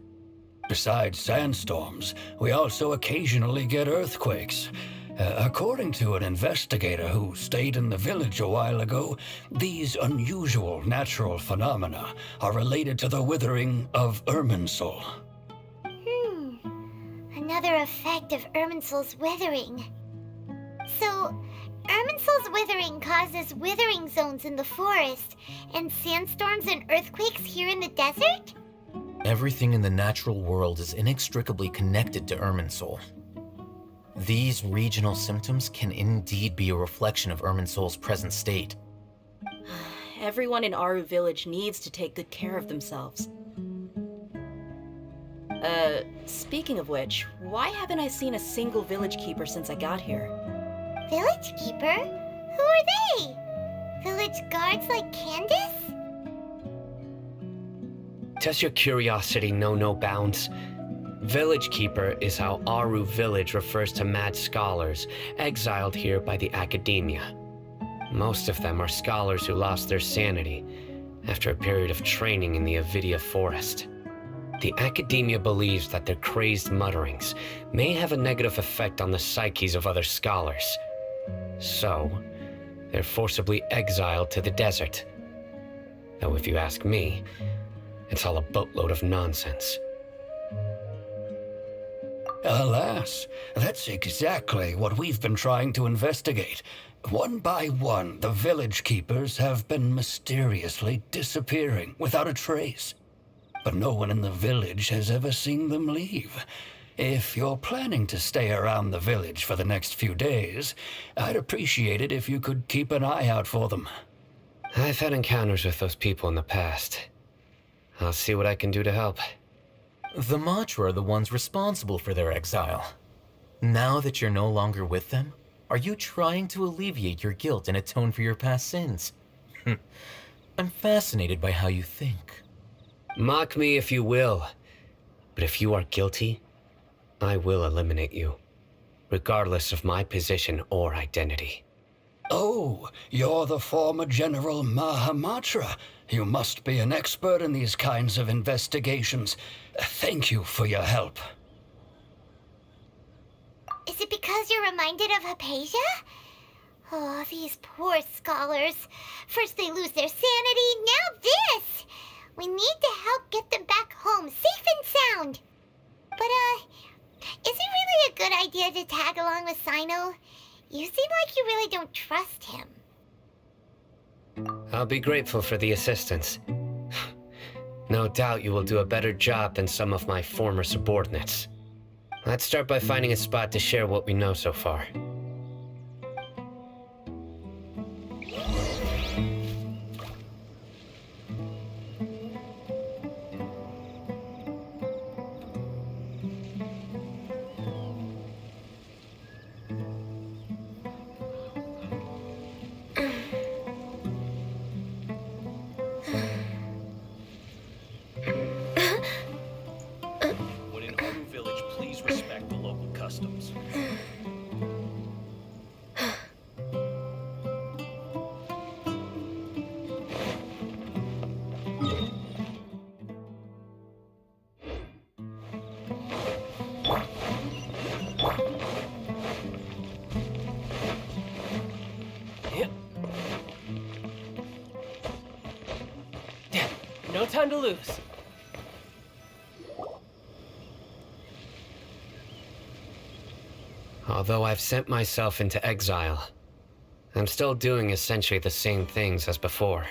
Speaker 13: Besides sandstorms, we also occasionally get earthquakes. According to an investigator who stayed in the village a while ago, these unusual natural phenomena are related to the withering of Irminsul.
Speaker 2: Another effect of Irminsul's withering. So, Irminsul's withering causes withering zones in the forest, and sandstorms and earthquakes here in the desert?
Speaker 10: Everything in the natural world is inextricably connected to Irminsul. These regional symptoms can indeed be a reflection of Irminsul's present state.
Speaker 12: Everyone in Aru village needs to take good care of themselves. Speaking of which, why haven't I seen a single village keeper since I got here?
Speaker 2: Village keeper? Who are they? Village guards like Candace?
Speaker 11: Does your curiosity know no bounds? Village Keeper is how Aru village refers to mad scholars exiled here by the academia. Most of them are scholars who lost their sanity after a period of training in the Avidia forest. The academia believes that their crazed mutterings may have a negative effect on the psyches of other scholars. So, they're forcibly exiled to the desert. Though if you ask me, it's all a boatload of nonsense.
Speaker 13: Alas, that's exactly what we've been trying to investigate. One by one, the village keepers have been mysteriously disappearing without a trace. But no one in the village has ever seen them leave. If you're planning to stay around the village for the next few days, I'd appreciate it if you could keep an eye out for them.
Speaker 11: I've had encounters with those people in the past. I'll see what I can do to help.
Speaker 10: The Matra are the ones responsible for their exile. Now that you're no longer with them, are you trying to alleviate your guilt and atone for your past sins? I'm fascinated by how you think.
Speaker 11: Mock me if you will, but if you are guilty, I will eliminate you, regardless of my position or identity.
Speaker 13: Oh, you're the former General Mahamatra. You must be an expert in these kinds of investigations. Thank you for your help.
Speaker 2: Is it because you're reminded of Hypatia? Oh, these poor scholars. First they lose their sanity, now this! We need to help get them back home, safe and sound. But, is it really a good idea to tag along with Sino? You seem like you really don't trust him.
Speaker 11: I'll be grateful for the assistance. No doubt you will do a better job than some of my former subordinates. Let's start by finding a spot to share what we know so far.
Speaker 6: time to lose.
Speaker 11: Although I've sent myself into exile, I'm still doing essentially the same things as before.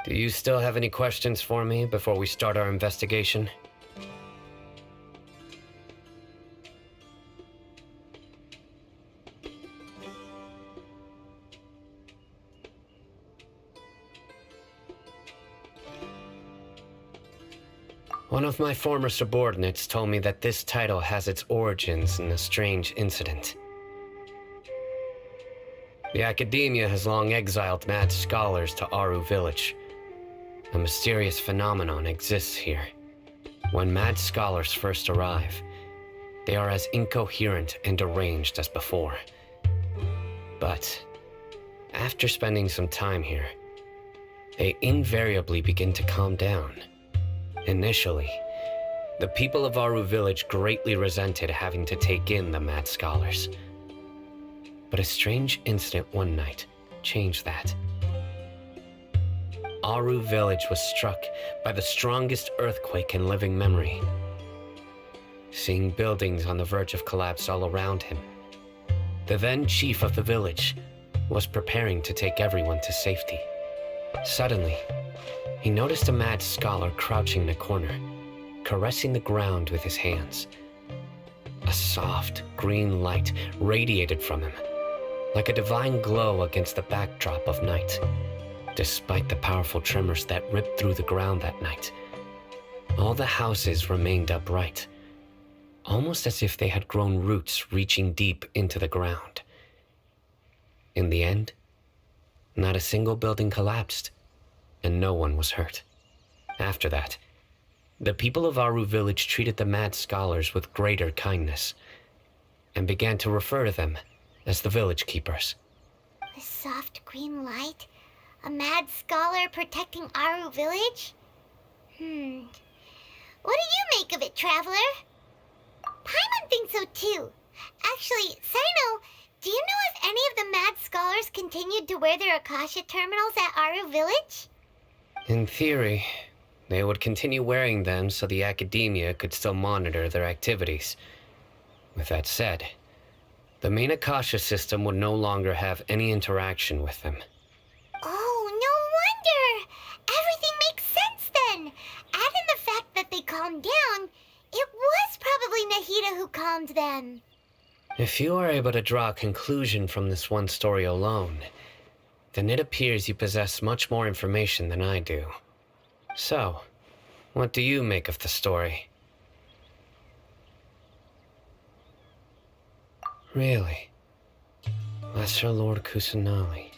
Speaker 11: Do you still have any questions for me before we start our investigation? One of my former subordinates told me that this title has its origins in a strange incident. The Academia has long exiled mad scholars to Aru Village. A mysterious phenomenon exists here. When mad scholars first arrive, they are as incoherent and deranged as before. But after spending some time here, they invariably begin to calm down. Initially, the people of Aru Village greatly resented having to take in the mad scholars. But a strange incident one night changed that. Aru Village was struck by the strongest earthquake in living memory. Seeing buildings on the verge of collapse all around him, the then chief of the village was preparing to take everyone to safety. Suddenly, he noticed a mad scholar crouching in a corner, caressing the ground with his hands. A soft, green light radiated from him, like a divine glow against the backdrop of night. Despite the powerful tremors that ripped through the ground that night, all the houses remained upright, almost as if they had grown roots reaching deep into the ground. In the end, not a single building collapsed, and no one was hurt. After that, the people of Aru Village treated the mad scholars with greater kindness, and began to refer to them as the village keepers.
Speaker 2: A soft green light? A mad scholar protecting Aru Village? What do you make of it, Traveler? Paimon thinks so too. Actually, Sino, do you know if any of the mad scholars continued to wear their Akasha terminals at Aru Village?
Speaker 11: In theory, they would continue wearing them so the Academia could still monitor their activities. With that said, the main Akasha system would no longer have any interaction with them.
Speaker 2: Oh, no wonder! Everything makes sense then! Add in the fact that they calmed down, it was probably Nahida who calmed them.
Speaker 11: If you are able to draw a conclusion from this one story alone, then it appears you possess much more information than I do. So, what do you make of the story? Really? Lesser Lord Kusanali.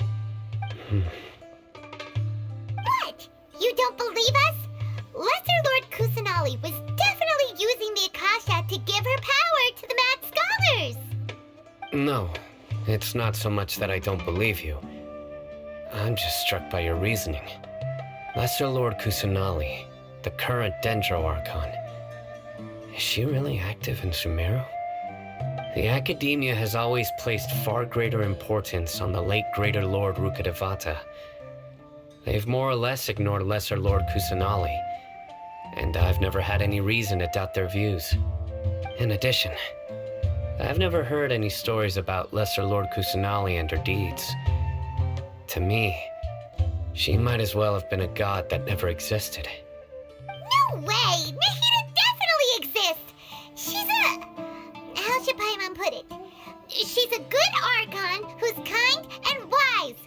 Speaker 2: What? You don't believe us? Lesser Lord Kusanali was definitely using the Akasha to give her power to the mad scholars!
Speaker 11: No, it's not so much that I don't believe you. I'm just struck by your reasoning. Lesser Lord Kusanali, the current Dendro Archon, is she really active in Sumeru? The Academia has always placed far greater importance on the late Greater Lord Rukkhadevata. They've more or less ignored Lesser Lord Kusanali, and I've never had any reason to doubt their views. In addition, I've never heard any stories about Lesser Lord Kusanali and her deeds. To me, she might as well have been a god that never existed.
Speaker 2: No way! Nahida definitely exists! She's a... how should Paimon put it? She's a good Archon who's kind and wise,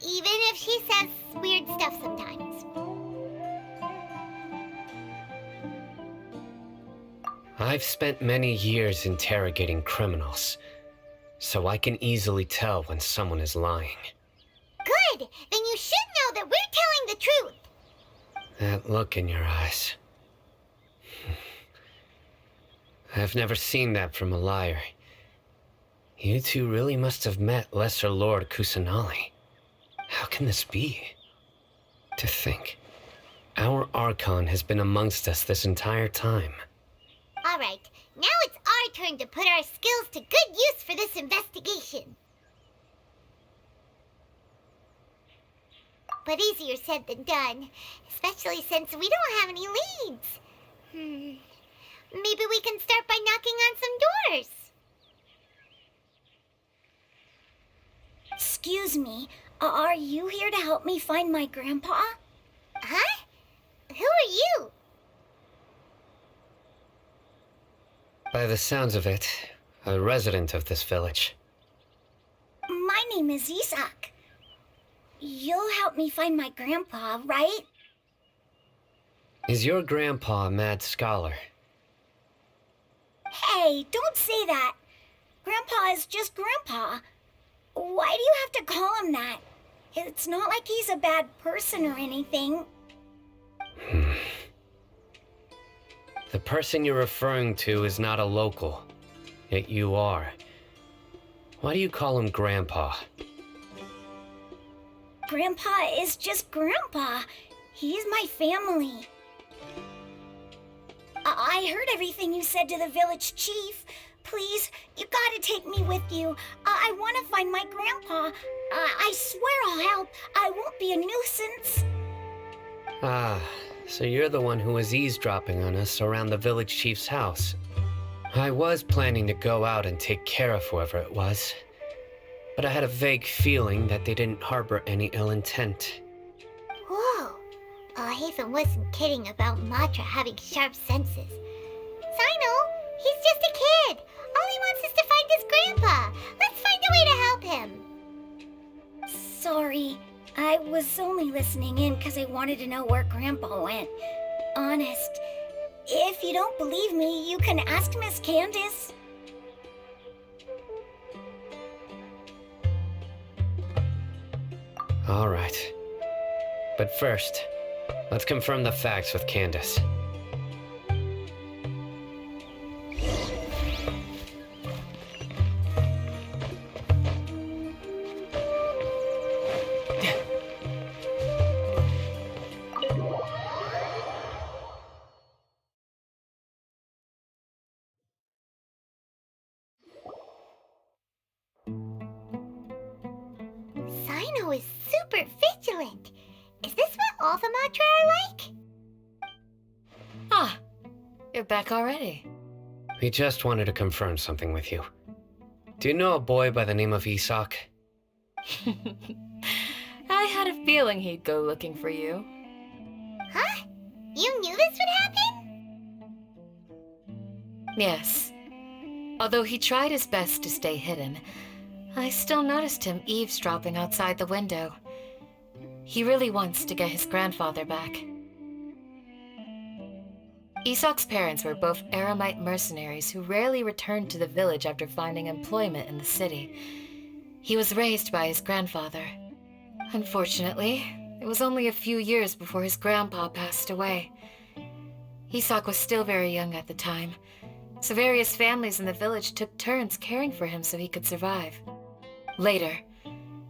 Speaker 2: even if she says weird stuff sometimes.
Speaker 11: I've spent many years interrogating criminals, so I can easily tell when someone is lying.
Speaker 2: Good! Then you should know that we're telling the truth!
Speaker 11: That look in your eyes. I've never seen that from a liar. You two really must have met Lesser Lord Kusanali. How can this be? To think, our Archon has been amongst us this entire time.
Speaker 2: Alright, now it's our turn to put our skills to good use for this investigation. but easier said than done. Especially since we don't have any leads. Maybe we can start by knocking on some doors.
Speaker 3: Excuse me, are you here to help me find my grandpa?
Speaker 2: Huh? Who are you?
Speaker 11: By the sounds of it, a resident of this village.
Speaker 3: My name is Isak. You'll help me find my grandpa, right?
Speaker 11: Is your grandpa a mad scholar?
Speaker 3: Hey, don't say that. Grandpa is just Grandpa. Why do you have to call him that? It's not like he's a bad person or anything.
Speaker 11: The person you're referring to is not a local, yet you are. Why do you call him Grandpa?
Speaker 3: Grandpa is just Grandpa. He's my family. I heard everything you said to the village chief. Please, you gotta take me with you. I want to find my grandpa. I swear I'll help. I won't be a nuisance.
Speaker 11: Ah, so you're the one who was eavesdropping on us around the village chief's house. I was planning to go out and take care of whoever it was, but I had a vague feeling that they didn't harbor any ill intent.
Speaker 2: Whoa. Hatham wasn't kidding about Matra having sharp senses. Sino, he's just a kid. All he wants is to find his grandpa. Let's find a way to help him.
Speaker 3: Sorry, I was only listening in because I wanted to know where Grandpa went. Honest. If you don't believe me, you can ask Miss Candace.
Speaker 11: All right. But first, let's confirm the facts with Candace.
Speaker 2: Sino is super vigilant. Is this what all the Matra are like?
Speaker 6: Ah, you're back already.
Speaker 11: We just wanted to confirm something with you. Do you know a boy by the name of Isak?
Speaker 6: I had a feeling he'd go looking for you.
Speaker 2: Huh? You knew this would happen?
Speaker 6: Yes. Although he tried his best to stay hidden, I still noticed him eavesdropping outside the window. He really wants to get his grandfather back. Isak's parents were both Eremite mercenaries who rarely returned to the village after finding employment in the city. He was raised by his grandfather. Unfortunately, it was only a few years before his grandpa passed away. Isak was still very young at the time, so various families in the village took turns caring for him so he could survive. Later,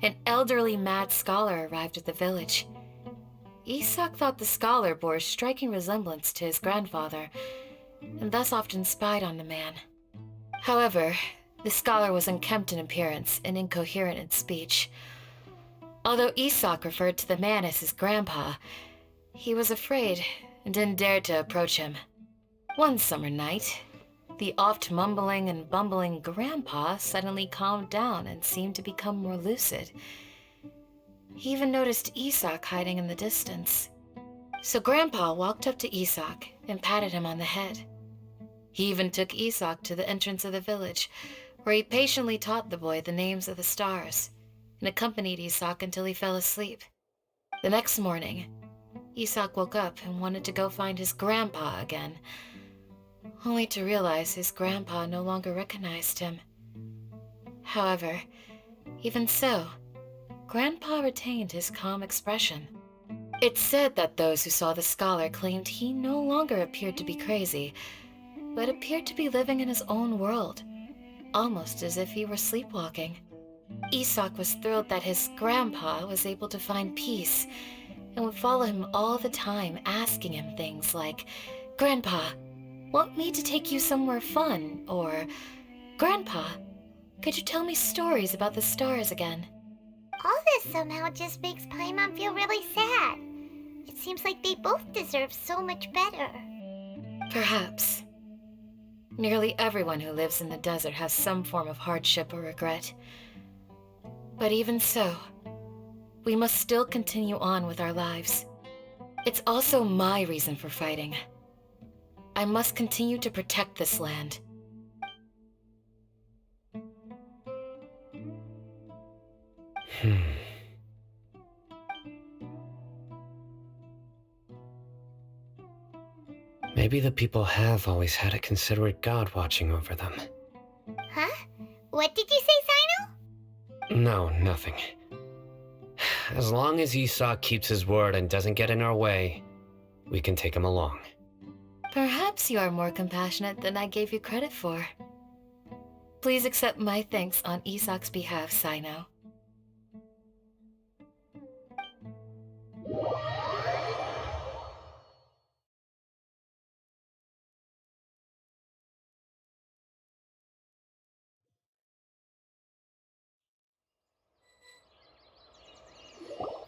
Speaker 6: an elderly mad scholar arrived at the village. Isak thought the scholar bore a striking resemblance to his grandfather, and thus often spied on the man. However, the scholar was unkempt in appearance and incoherent in speech. Although Isak referred to the man as his grandpa, he was afraid and didn't dare to approach him. One summer night, the oft mumbling and bumbling grandpa suddenly calmed down and seemed to become more lucid. He even noticed Isak hiding in the distance. So Grandpa walked up to Isak and patted him on the head. He even took Isak to the entrance of the village, where he patiently taught the boy the names of the stars and accompanied Isak until he fell asleep. The next morning, Isak woke up and wanted to go find his grandpa again, only to realize his grandpa no longer recognized him. However, even so, Grandpa retained his calm expression. It's said that those who saw the scholar claimed he no longer appeared to be crazy, but appeared to be living in his own world, almost as if he were sleepwalking. Isak was thrilled that his grandpa was able to find peace and would follow him all the time, asking him things like, "Grandpa, want me to take you somewhere fun?" Or, "Grandpa, could you tell me stories about the stars again?"
Speaker 2: All this somehow just makes Paimon feel really sad. It seems like they both deserve so much better.
Speaker 5: Perhaps. Nearly everyone who lives in the desert has some form of hardship or regret. But even so, we must still continue on with our lives. It's also my reason for fighting. I must continue to protect this land.
Speaker 11: Maybe the people have always had a considerate god watching over them.
Speaker 2: Huh? What did you say, Sino?
Speaker 11: No, nothing. As long as Esau keeps his word and doesn't get in our way, we can take him along.
Speaker 5: Perhaps you are more compassionate than I gave you credit for. Please accept my thanks on Isak's behalf, Sino.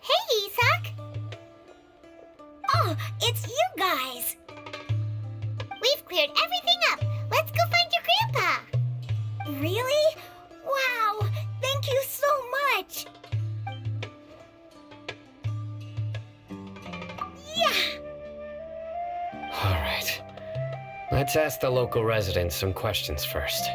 Speaker 2: Hey, Isak! Oh, it's you guys! We've cleared everything up. Let's go find your grandpa. Really? Wow! Thank you so much! Yeah!
Speaker 11: All right. Let's ask the local residents some questions first.